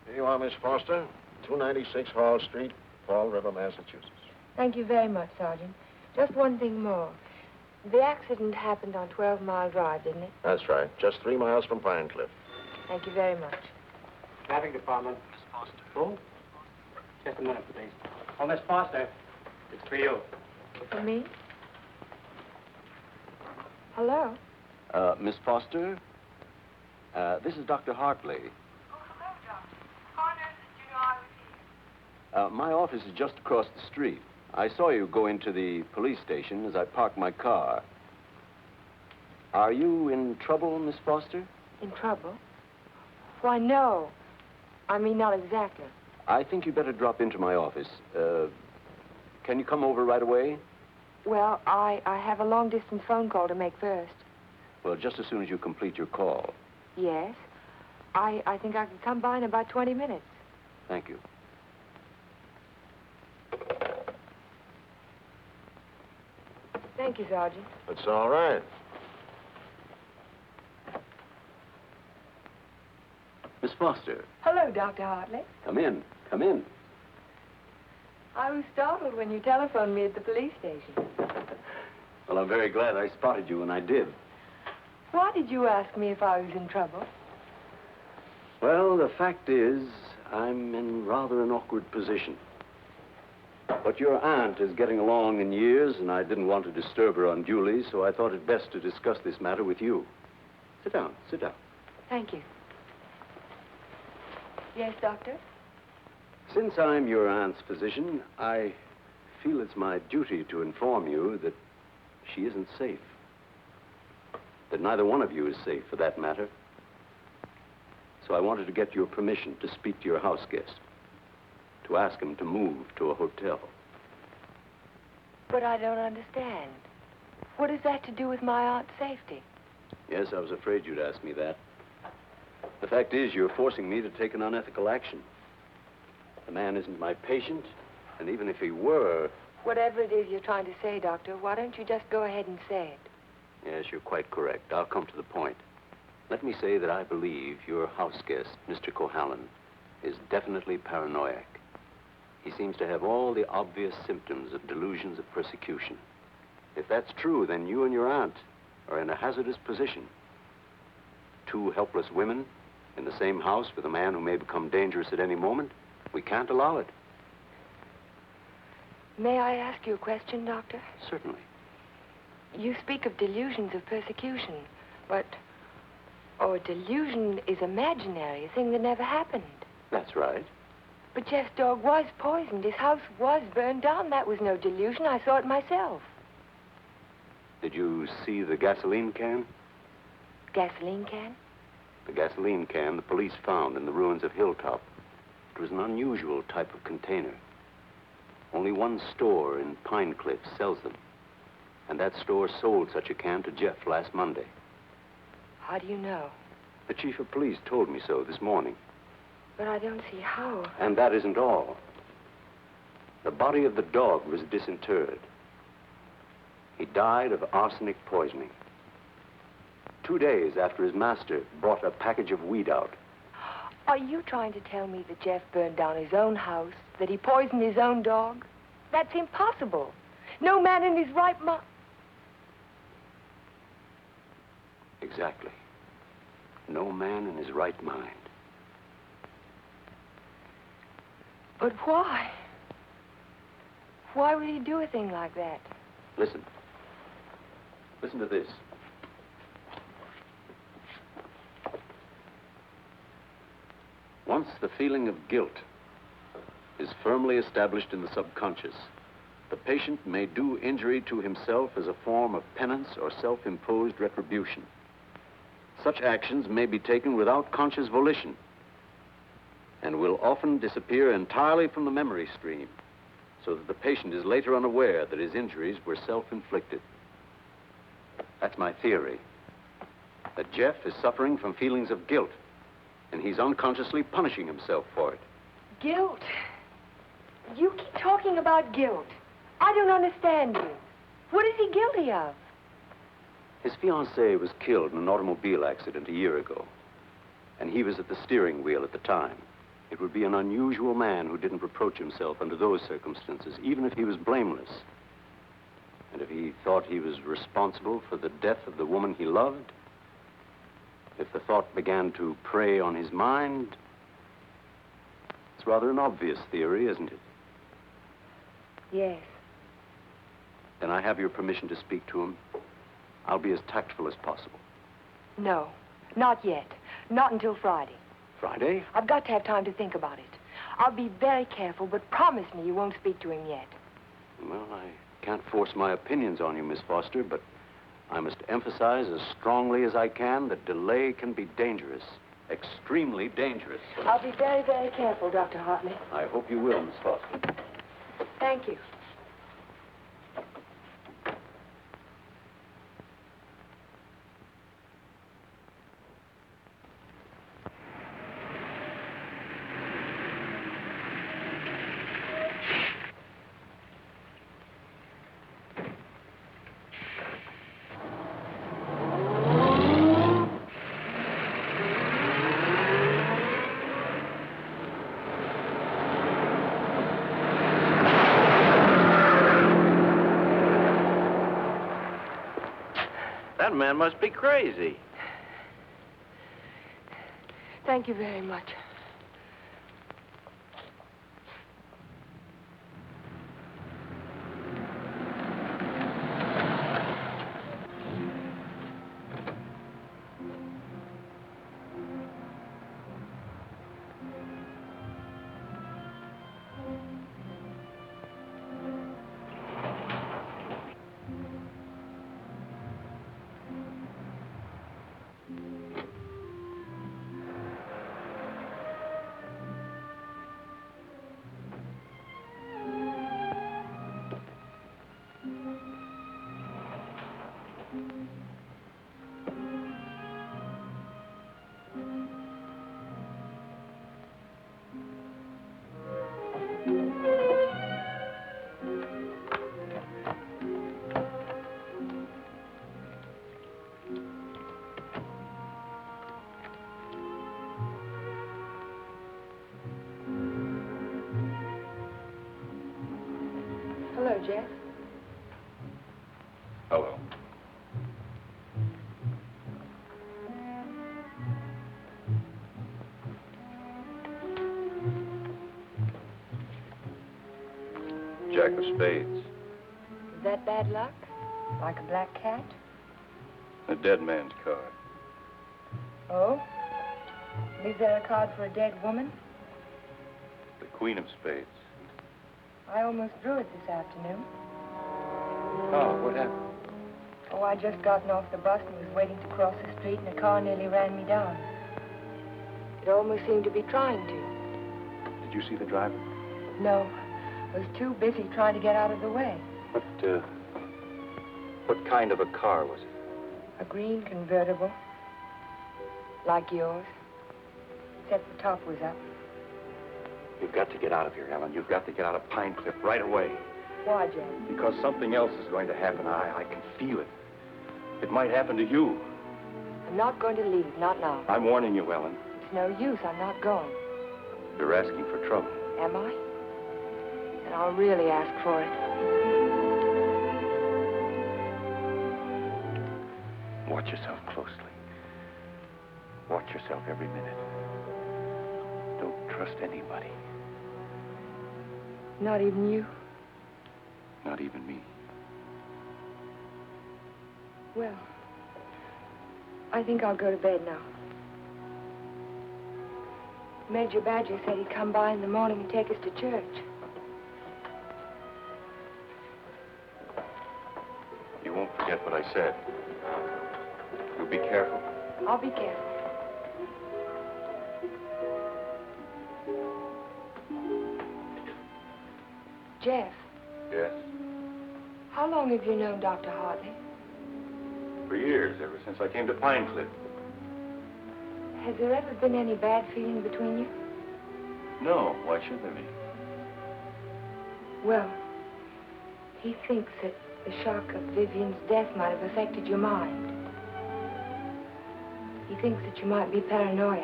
Here you are, Miss Foster. 296 Hall Street, Fall River, Massachusetts. Thank you very much, Sergeant. Just one thing more. The accident happened on 12 Mile Drive, didn't it? That's right. Just 3 miles from Pine Cliff. Thank you very much. Traffic department. Miss Foster. Who? Just a minute, please. Oh, Miss Foster. It's for you. For me? Hello? Miss Foster? This is Dr. Hartley. My office is just across the street. I saw you go into the police station as I parked my car. Are you in trouble, Miss Foster? In trouble? Why, no. I mean, not exactly. I think you better drop into my office. Can you come over right away? Well, I have a long-distance phone call to make first. Well, just as soon as you complete your call. Yes. I think I could come by in about 20 minutes. Thank you. Thank you, Sergeant. That's all right. Miss Foster. Hello, Dr. Hartley. Come in. Come in. I was startled when you telephoned me at the police station. Well, I'm very glad I spotted you when I did. Why did you ask me if I was in trouble? Well, the fact is, I'm in rather an awkward position. But your aunt is getting along in years, and I didn't want to disturb her unduly, so I thought it best to discuss this matter with you. Sit down, sit down. Thank you. Yes, Doctor? Since I'm your aunt's physician, I feel it's my duty to inform you that she isn't safe. That neither one of you is safe, for that matter. So I wanted to get your permission to speak to your house guest. To ask him to move to a hotel. But I don't understand. What has that to do with my aunt's safety? Yes, I was afraid you'd ask me that. The fact is, you're forcing me to take an unethical action. The man isn't my patient, and even if he were... Whatever it is you're trying to say, Doctor, why don't you just go ahead and say it? Yes, you're quite correct. I'll come to the point. Let me say that I believe your house guest, Mr. Cohalan, is definitely paranoiac. He seems to have all the obvious symptoms of delusions of persecution. If that's true, then you and your aunt are in a hazardous position. Two helpless women in the same house with a man who may become dangerous at any moment. We can't allow it. May I ask you a question, Doctor? Certainly. You speak of delusions of persecution, but... Oh, a delusion is imaginary, a thing that never happened. That's right. But Jeff's dog was poisoned. His house was burned down. That was no delusion. I saw it myself. Did you see the gasoline can? Gasoline can? The gasoline can the police found in the ruins of Hilltop. It was an unusual type of container. Only one store in Pine Cliff sells them. And that store sold such a can to Jeff last Monday. How do you know? The chief of police told me so this morning. But I don't see how. And that isn't all. The body of the dog was disinterred. He died of arsenic poisoning. 2 days after his master brought a package of weed out. Are you trying to tell me that Jeff burned down his own house, that he poisoned his own dog? That's impossible. No man in his right mind... Exactly. No man in his right mind. But why? Why would he do a thing like that? Listen. Listen to this. Once the feeling of guilt is firmly established in the subconscious, the patient may do injury to himself as a form of penance or self-imposed retribution. Such actions may be taken without conscious volition and will often disappear entirely from the memory stream, so that the patient is later unaware that his injuries were self-inflicted. That's my theory, that Jeff is suffering from feelings of guilt, and he's unconsciously punishing himself for it. Guilt? You keep talking about guilt. I don't understand you. What is he guilty of? His fiancée was killed in an automobile accident a year ago, and he was at the steering wheel at the time. It would be an unusual man who didn't reproach himself under those circumstances, even if he was blameless. And if he thought he was responsible for the death of the woman he loved, if the thought began to prey on his mind, it's rather an obvious theory, isn't it? Yes. Then I have your permission to speak to him. I'll be as tactful as possible. No, not yet. Not until Friday. Friday? I've got to have time to think about it. I'll be very careful, but promise me you won't speak to him yet. Well, I can't force my opinions on you, Miss Foster, but I must emphasize as strongly as I can that delay can be dangerous. Extremely dangerous. I'll be very, very careful, Dr. Hartley. I hope you will, Miss Foster. Thank you. That man must be crazy. Thank you very much. Hello. Jack of spades. Is that bad luck? Like a black cat? A dead man's card. Oh? Is there a card for a dead woman? The queen of spades. I almost drew it this afternoon. Oh, what happened? Oh, I just gotten off the bus and was waiting to cross the street, and a car nearly ran me down. It almost seemed to be trying to. Did you see the driver? No. I was too busy trying to get out of the way. What kind of a car was it? A green convertible. Like yours. Except the top was up. You've got to get out of here, Ellen. You've got to get out of Pine Cliff right away. Why, Jack? Because something else is going to happen. I can feel it. It might happen to you. I'm not going to leave, not now. I'm warning you, Ellen. It's no use, I'm not going. You're asking for trouble. Am I? Then I'll really ask for it. Watch yourself closely. Watch yourself every minute. Don't trust anybody. Not even you? Not even me. Well, I think I'll go to bed now. Major Badger said he'd come by in the morning and take us to church. You won't forget what I said. You'll be careful. I'll be careful. Jeff, Yes? how long have you known Dr. Hartley? For years, ever since I came to Pine Cliff. Has there ever been any bad feeling between you? No, why should there be? Well, he thinks that the shock of Vivian's death might have affected your mind. He thinks that you might be paranoid.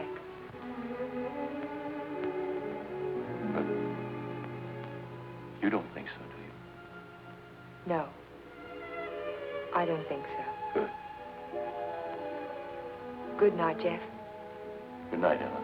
But you don't think so, do you? No, I don't think so. Good. Good night, Jeff. Good night, Ellen.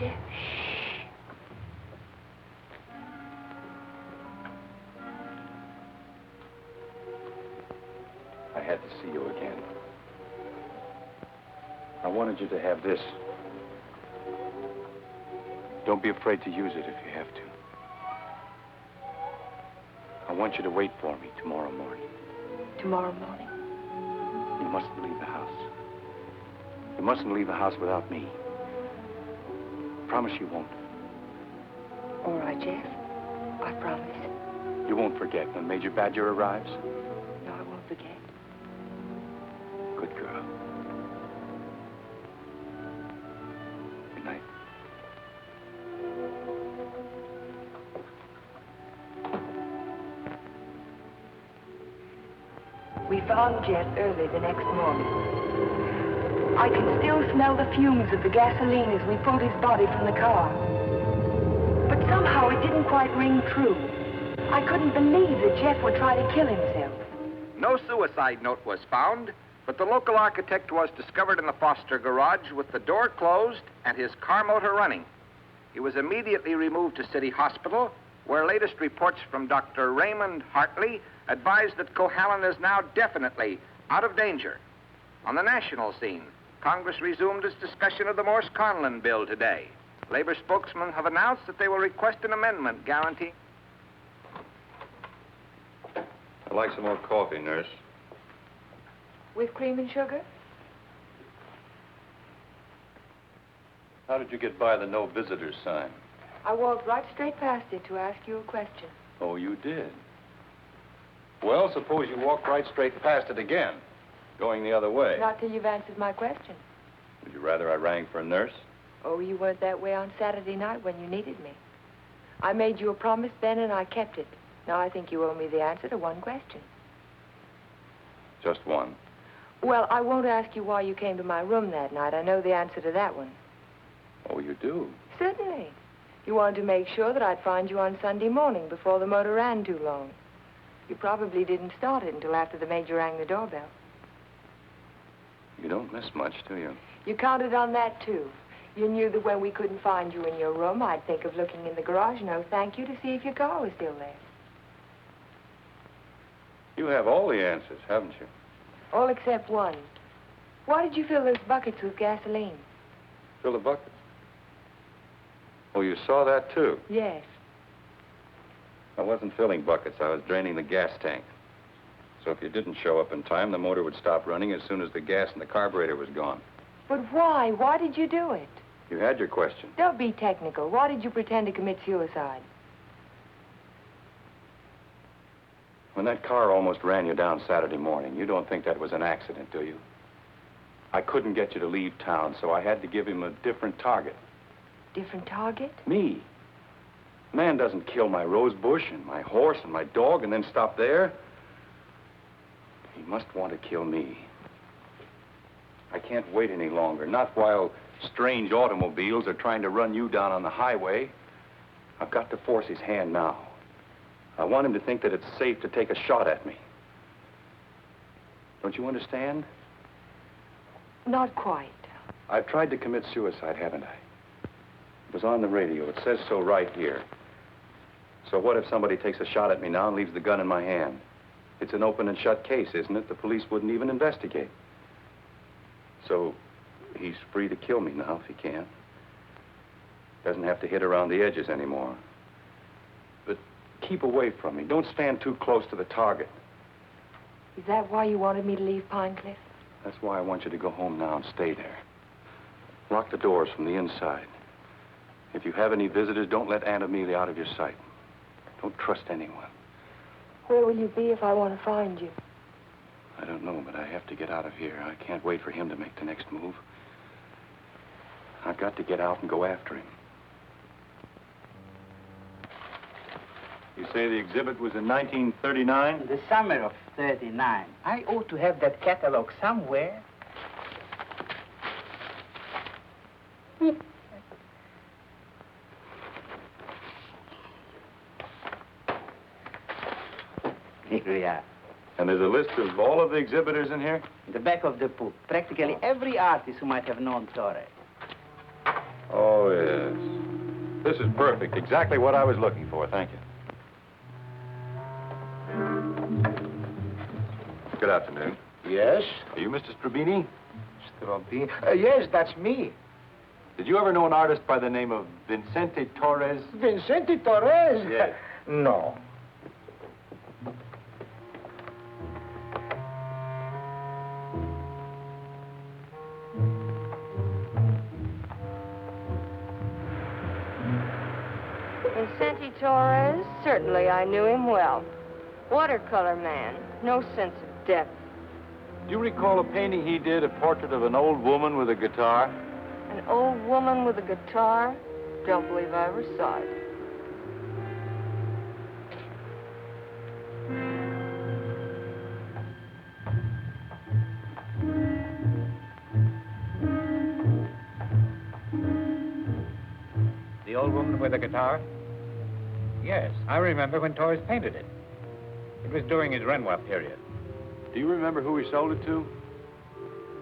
Jeff? I had to see you again. I wanted you to have this. Don't be afraid to use it if you have to. I want you to wait for me tomorrow morning. Tomorrow morning? You mustn't leave the house. You mustn't leave the house without me. Promise you won't. All right, Jeff. I promise. You won't forget when Major Badger arrives? No, I won't forget. Good girl. Good night. We found Jeff early the next morning. I can still smell the fumes of the gasoline as we pulled his body from the car. But somehow it didn't quite ring true. I couldn't believe that Jeff would try to kill himself. No suicide note was found, but the local architect was discovered in the Foster garage with the door closed and his car motor running. He was immediately removed to City Hospital, where latest reports from Dr. Raymond Hartley advised that Cohalan is now definitely out of danger. On the national scene, Congress resumed its discussion of the Morse-Conlon bill today. Labor spokesmen have announced that they will request an amendment guaranteeing... I'd like some more coffee, nurse. With cream and sugar? How did you get by the no visitors sign? I walked right straight past it to ask you a question. Oh, you did? Well, suppose you walked right straight past it again, going the other way. Not till you've answered my question. Would you rather I rang for a nurse? Oh, you weren't that way on Saturday night when you needed me. I made you a promise then, and I kept it. Now I think you owe me the answer to one question. Just one. Well, I won't ask you why you came to my room that night. I know the answer to that one. Oh, you do? Certainly. You wanted to make sure that I'd find you on Sunday morning before the motor ran too long. You probably didn't start it until after the major rang the doorbell. You don't miss much, do you? You counted on that, too. You knew that when we couldn't find you in your room, I'd think of looking in the garage, no thank you, to see if your car was still there. You have all the answers, haven't you? All except one. Why did you fill those buckets with gasoline? Fill the bucket. Oh, you saw that, too? Yes. I wasn't filling buckets. I was draining the gas tank. So if you didn't show up in time, the motor would stop running as soon as the gas in the carburetor was gone. But why? Why did you do it? You had your question. Don't be technical. Why did you pretend to commit suicide? When that car almost ran you down Saturday morning, you don't think that was an accident, do you? I couldn't get you to leave town, so I had to give him a different target. Different target? Me. A man doesn't kill my rose bush and my horse and my dog and then stop there. He must want to kill me. I can't wait any longer, not while strange automobiles are trying to run you down on the highway. I've got to force his hand now. I want him to think that it's safe to take a shot at me. Don't you understand? Not quite. I've tried to commit suicide, haven't I? It was on the radio. It says so right here. So what if somebody takes a shot at me now and leaves the gun in my hand? It's an open and shut case, isn't it? The police wouldn't even investigate. So he's free to kill me now if he can. Doesn't have to hit around the edges anymore. But keep away from me. Don't stand too close to the target. Is that why you wanted me to leave Pine Cliff? That's why I want you to go home now and stay there. Lock the doors from the inside. If you have any visitors, don't let Aunt Amelia out of your sight. Don't trust anyone. Where will you be if I want to find you? I don't know, but I have to get out of here. I can't wait for him to make the next move. I've got to get out and go after him. You say the exhibit was in 1939? The summer of 39. I ought to have that catalog somewhere. Here we are. And there's a list of all of the exhibitors in here? In the back of the book. Practically every artist who might have known Torres. Oh, yes. This is perfect. Exactly what I was looking for. Thank you. Good afternoon. Yes? Are you Mr. Strabini? Strabini? Yes, that's me. Did you ever know an artist by the name of Vincente Torres? Vincente Torres? Yes. No. Vincente Torres? Certainly, I knew him well. Watercolor man. No sense of depth. Do you recall a painting he did, a portrait of an old woman with a guitar? An old woman with a guitar? Don't believe I ever saw it. The old woman with the guitar? Yes, I remember when Torres painted it. It was during his Renoir period. Do you remember who he sold it to?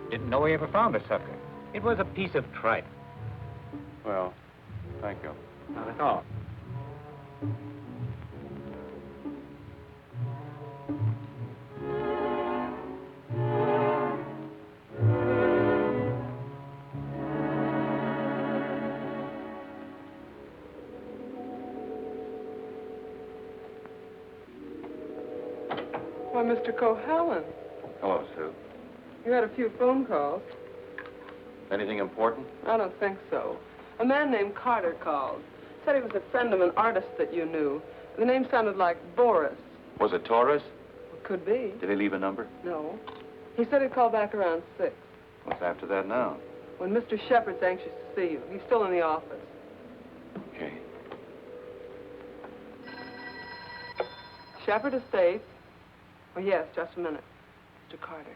Didn't know he ever found a sucker. It was a piece of tripe. Well, thank you. Not at all. Why, Mr. Cohallen, Hello, Sue. you had a few phone calls. Anything important? I don't think so. A man named Carter called. Said he was a friend of an artist that you knew. The name sounded like Boris. Was it Torres? Could be. Did he leave a number? No. He said he'd call back around 6. What's after that now? When Mr. Shepard's anxious to see you. He's still in the office. Okay. Shepard Estates. Oh, yes, just a minute. Mr. Carter.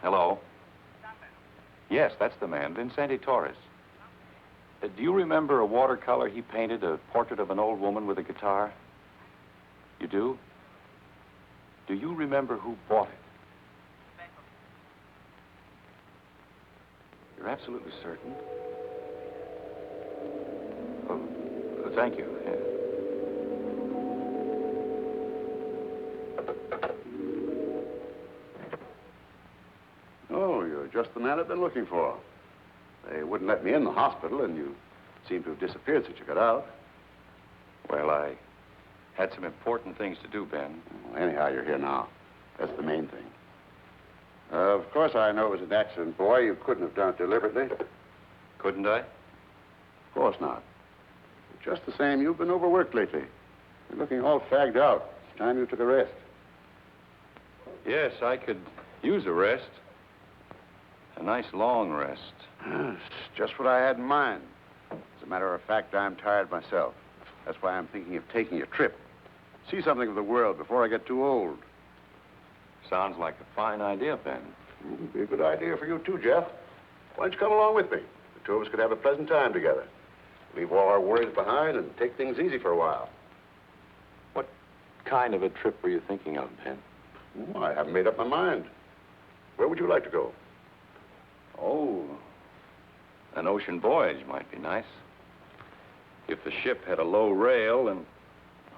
Hello? Yes, that's the man, Vincente Torres. Do you remember a watercolor he painted, a portrait of an old woman with a guitar? You do? Do you remember who bought it? You're absolutely certain? Oh, thank you. Yeah. Oh, you're just the man I've been looking for. They wouldn't let me in the hospital, and you seem to have disappeared since you got out. Well, I had some important things to do, Ben. Well, anyhow, you're here now. That's the main thing. Of course, I know it was an accident, boy. You couldn't have done it deliberately. Couldn't I? Of course not. But just the same, you've been overworked lately. You're looking all fagged out. It's time you took a rest. Yes, I could use a rest. A nice long rest. It's just what I had in mind. As a matter of fact, I'm tired myself. That's why I'm thinking of taking a trip. See something of the world before I get too old. Sounds like a fine idea, Ben. It'd be a good idea for you, too, Jeff. Why don't you come along with me? The two of us could have a pleasant time together. Leave all our worries behind and take things easy for a while. What kind of a trip were you thinking of, Ben? Oh, I haven't made up my mind. Where would you like to go? Oh, an ocean voyage might be nice. If the ship had a low rail and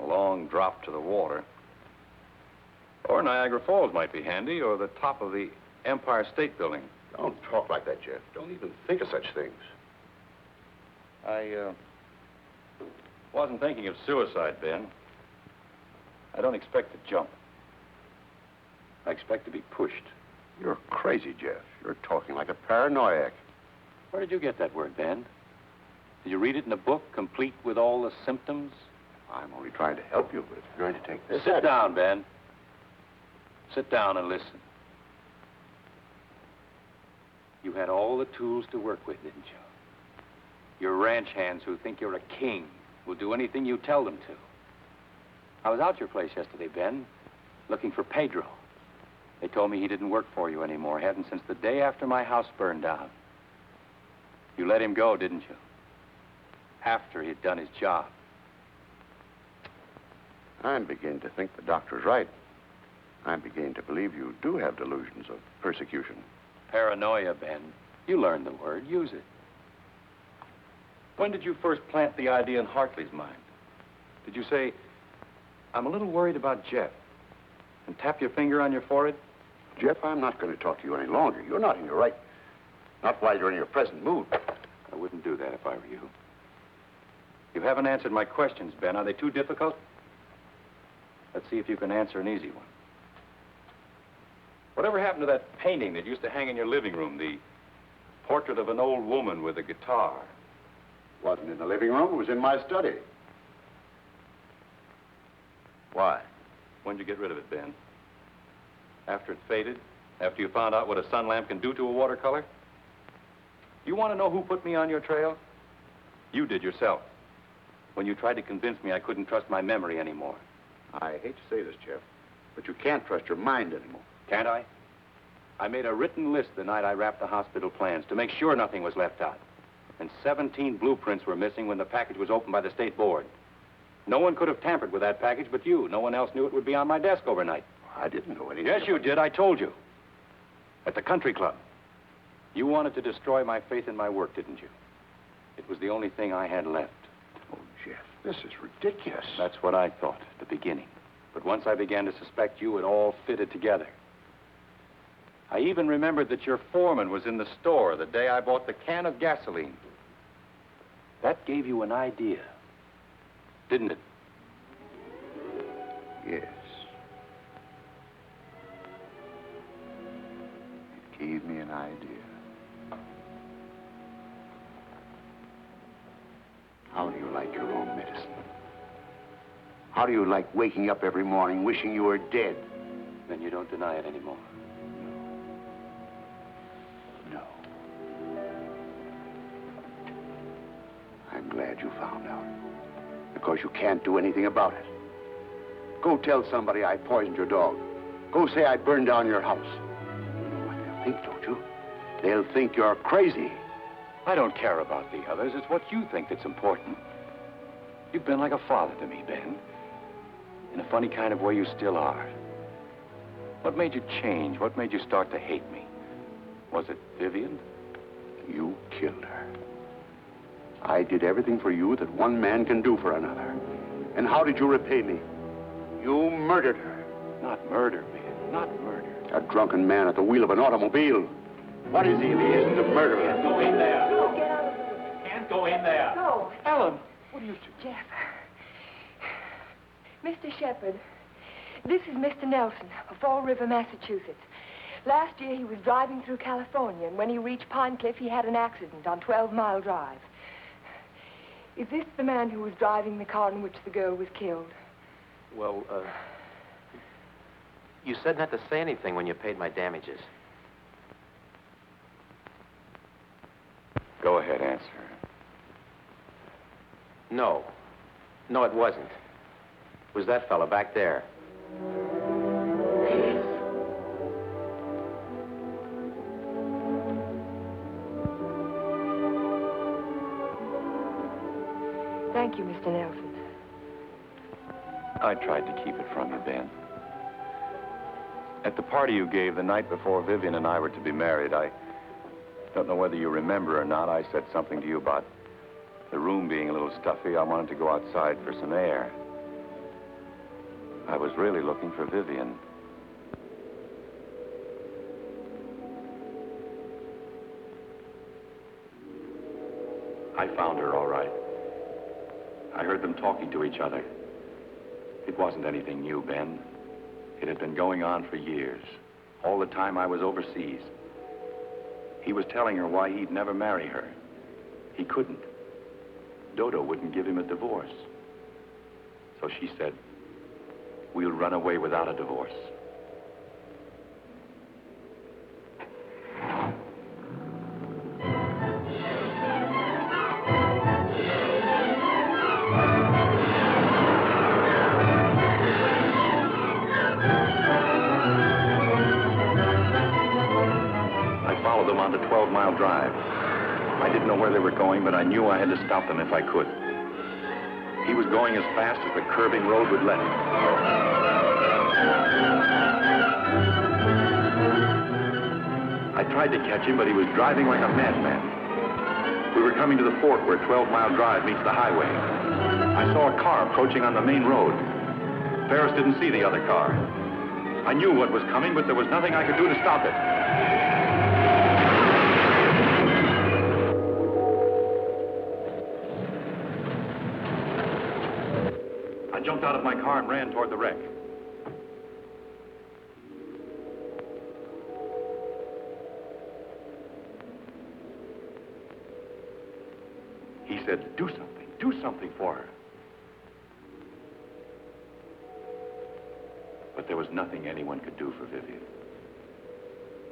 a long drop to the water. Or Niagara Falls might be handy, or the top of the Empire State Building. Don't talk like that, Jeff. Don't even think of such things. I wasn't thinking of suicide, Ben. I don't expect to jump. I expect to be pushed. You're crazy, Jeff. You're talking like a paranoiac. Where did you get that word, Ben? Did you read it in a book, complete with all the symptoms? I'm only trying to help you, but if you're going to take this... Sit down, Ben. Sit down and listen. You had all the tools to work with, didn't you? Your ranch hands who think you're a king will do anything you tell them to. I was out your place yesterday, Ben, looking for Pedro. They told me he didn't work for you anymore, hadn't since the day after my house burned down. You let him go, didn't you? After he'd done his job. I'm beginning to think the doctor's right. I'm beginning to believe you do have delusions of persecution. Paranoia, Ben. You learned the word. Use it. When did you first plant the idea in Hartley's mind? Did you say, I'm a little worried about Jeff, and tap your finger on your forehead? Jeff, I'm not going to talk to you any longer. You're not in your right. Not while you're in your present mood. I wouldn't do that if I were you. You haven't answered my questions, Ben. Are they too difficult? Let's see if you can answer an easy one. Whatever happened to that painting that used to hang in your living room, the portrait of an old woman with a guitar? Wasn't in the living room. It was in my study. Why? When'd you get rid of it, Ben? After it faded? After you found out what a sun lamp can do to a watercolor? You want to know who put me on your trail? You did yourself. When you tried to convince me I couldn't trust my memory anymore. I hate to say this, Jeff, but you can't trust your mind anymore. Can't I? I made a written list the night I wrapped the hospital plans to make sure nothing was left out. And 17 blueprints were missing when the package was opened by the state board. No one could have tampered with that package but you. No one else knew it would be on my desk overnight. I didn't know anything. Yes, you did. I told you. At the country club. You wanted to destroy my faith in my work, didn't you? It was the only thing I had left. Oh, Jeff, this is ridiculous. That's what I thought at the beginning. But once I began to suspect you, it all fitted together. I even remembered that your foreman was in the store the day I bought the can of gasoline. That gave you an idea, didn't it? Yes. It gave me an idea. How do you like your own medicine? How do you like waking up every morning wishing you were dead? Then you don't deny it anymore. No. I'm glad you found out. Because you can't do anything about it. Go tell somebody I poisoned your dog. Go say I burned down your house. You know what they'll think, don't you? They'll think you're crazy. I don't care about the others. It's what you think that's important. You've been like a father to me, Ben. In a funny kind of way, you still are. What made you change? What made you start to hate me? Was it Vivian? You killed her. I did everything for you that one man can do for another. And how did you repay me? You murdered her. Not murder, Ben. Not murder. A drunken man at the wheel of an automobile. What is he if he isn't a murderer? Can't go in there. No, get out of the room. Can't go in there. No. Ellen, what are you... Jeff. Mr. Shepard, this is Mr. Nelson of Fall River, Massachusetts. Last year he was driving through California, and when he reached Pine Cliff, he had an accident on 12 Mile Drive. Is this the man who was driving the car in which the girl was killed? Well, you said not to say anything when you paid my damages. Go ahead, answer. No. No, it wasn't. It was that fella back there. Thank you, Mr. Nelson. I tried to keep it from you, Ben. At the party you gave the night before Vivian and I were to be married, I don't know whether you remember or not, I said something to you about the room being a little stuffy. I wanted to go outside for some air. I was really looking for Vivian. I found her, all right. I heard them talking to each other. It wasn't anything new, Ben. It had been going on for years, all the time I was overseas. He was telling her why he'd never marry her. He couldn't. Dodo wouldn't give him a divorce. So she said, we'll run away without a divorce. On the 12-mile drive. I didn't know where they were going, but I knew I had to stop them if I could. He was going as fast as the curving road would let him. I tried to catch him, but he was driving like a madman. We were coming to the fork where 12 Mile Drive meets the highway. I saw a car approaching on the main road. Ferris didn't see the other car. I knew what was coming, but there was nothing I could do to stop it. I jumped out of my car and ran toward the wreck. He said, do something for her. But there was nothing anyone could do for Vivian.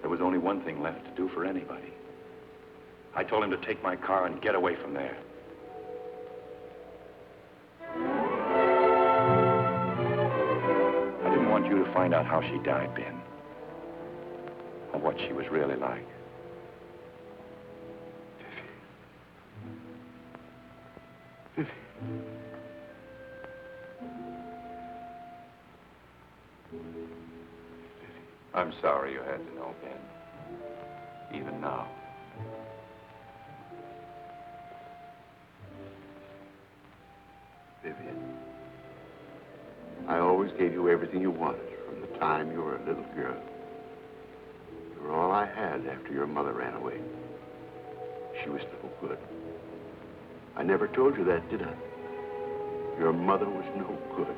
There was only one thing left to do for anybody. I told him to take my car and get away from there. I didn't want you to find out how she died, Ben, or what she was really like. I'm sorry you had to know, Ben. Even now. Vivian, I always gave you everything you wanted from the time you were a little girl. You were all I had after your mother ran away. She was no good. I never told you that, did I? Your mother was no good.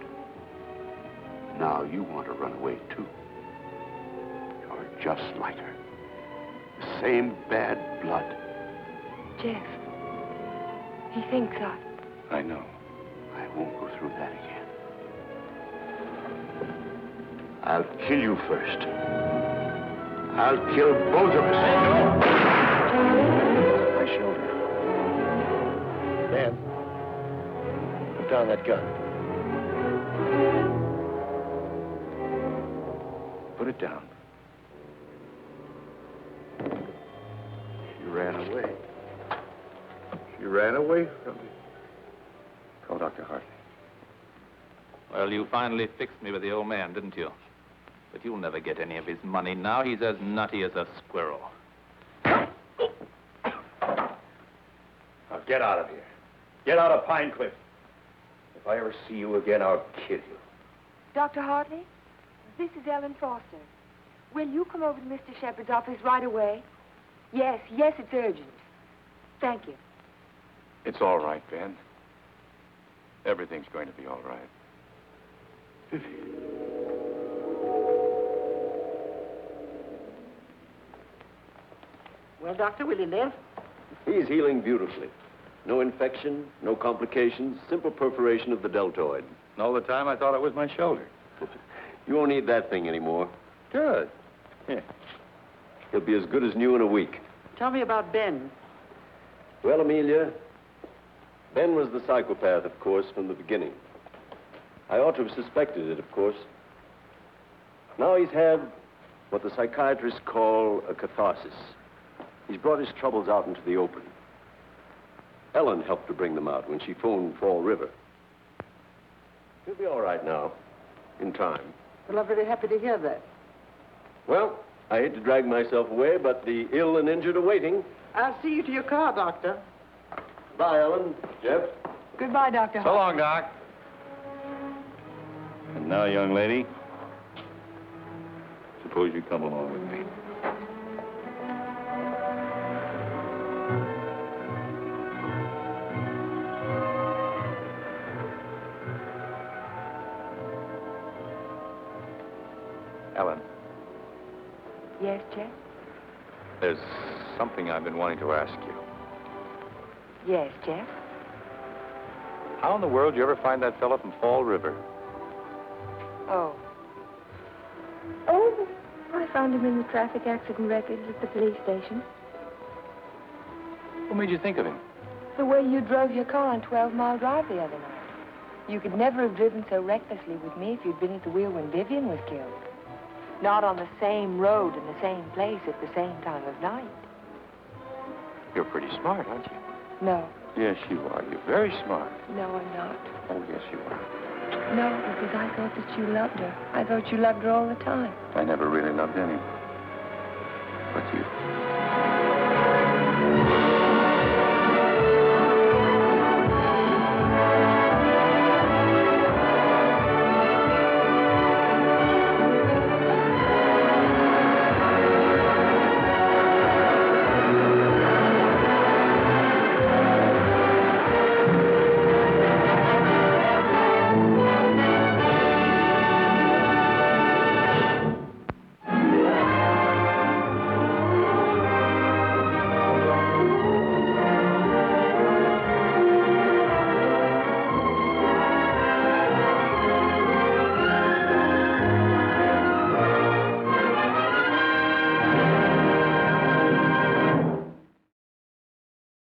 Now you want to run away, too. You're just like her. The same bad blood. Jeff, he thinks I know. I won't go through that again. I'll kill you first. I'll kill both of us. My shoulder. Ben, put down that gun. Put it down. She ran away. She ran away from me. Call Dr. Hartley. Well, you finally fixed me with the old man, didn't you? But you'll never get any of his money now. He's as nutty as a squirrel. Now get out of here. Get out of Pine Cliff. If I ever see you again, I'll kill you. Dr. Hartley, this is Ellen Foster. Will you come over to Mr. Shepard's office right away? Yes, it's urgent. Thank you. It's all right, Ben. Everything's going to be all right. Well, Doctor, will he live? He's healing beautifully. No infection, no complications, simple perforation of the deltoid. And all the time I thought it was my shoulder. You won't need that thing anymore. Good. Yeah. He'll be as good as new in a week. Tell me about Ben. Well, Amelia, Ben was the psychopath, of course, from the beginning. I ought to have suspected it, of course. Now he's had what the psychiatrists call a catharsis. He's brought his troubles out into the open. Ellen helped to bring them out when she phoned Fall River. He'll be all right now, in time. Well, I'm very happy to hear that. Well, I hate to drag myself away, but the ill and injured are waiting. I'll see you to your car, Doctor. Bye, Ellen. Jeff? Goodbye, Dr. So long, Doc. And now, young lady, suppose you come along with me. Ellen, Yes, Jeff? there's something I've been wanting to ask you. Yes, Jeff? How in the world did you ever find that fellow from Fall River? Oh, I found him in the traffic accident records at the police station. What made you think of him? The way you drove your car on 12 Mile Drive the other night. You could never have driven so recklessly with me if you'd been at the wheel when Vivian was killed. Not on the same road in the same place at the same time of night. You're pretty smart, aren't you? No. Yes, you are. You're very smart. No, I'm not. Oh, yes, you are. No, because I thought that you loved her. I thought you loved her all the time. I never really loved anyone. But you.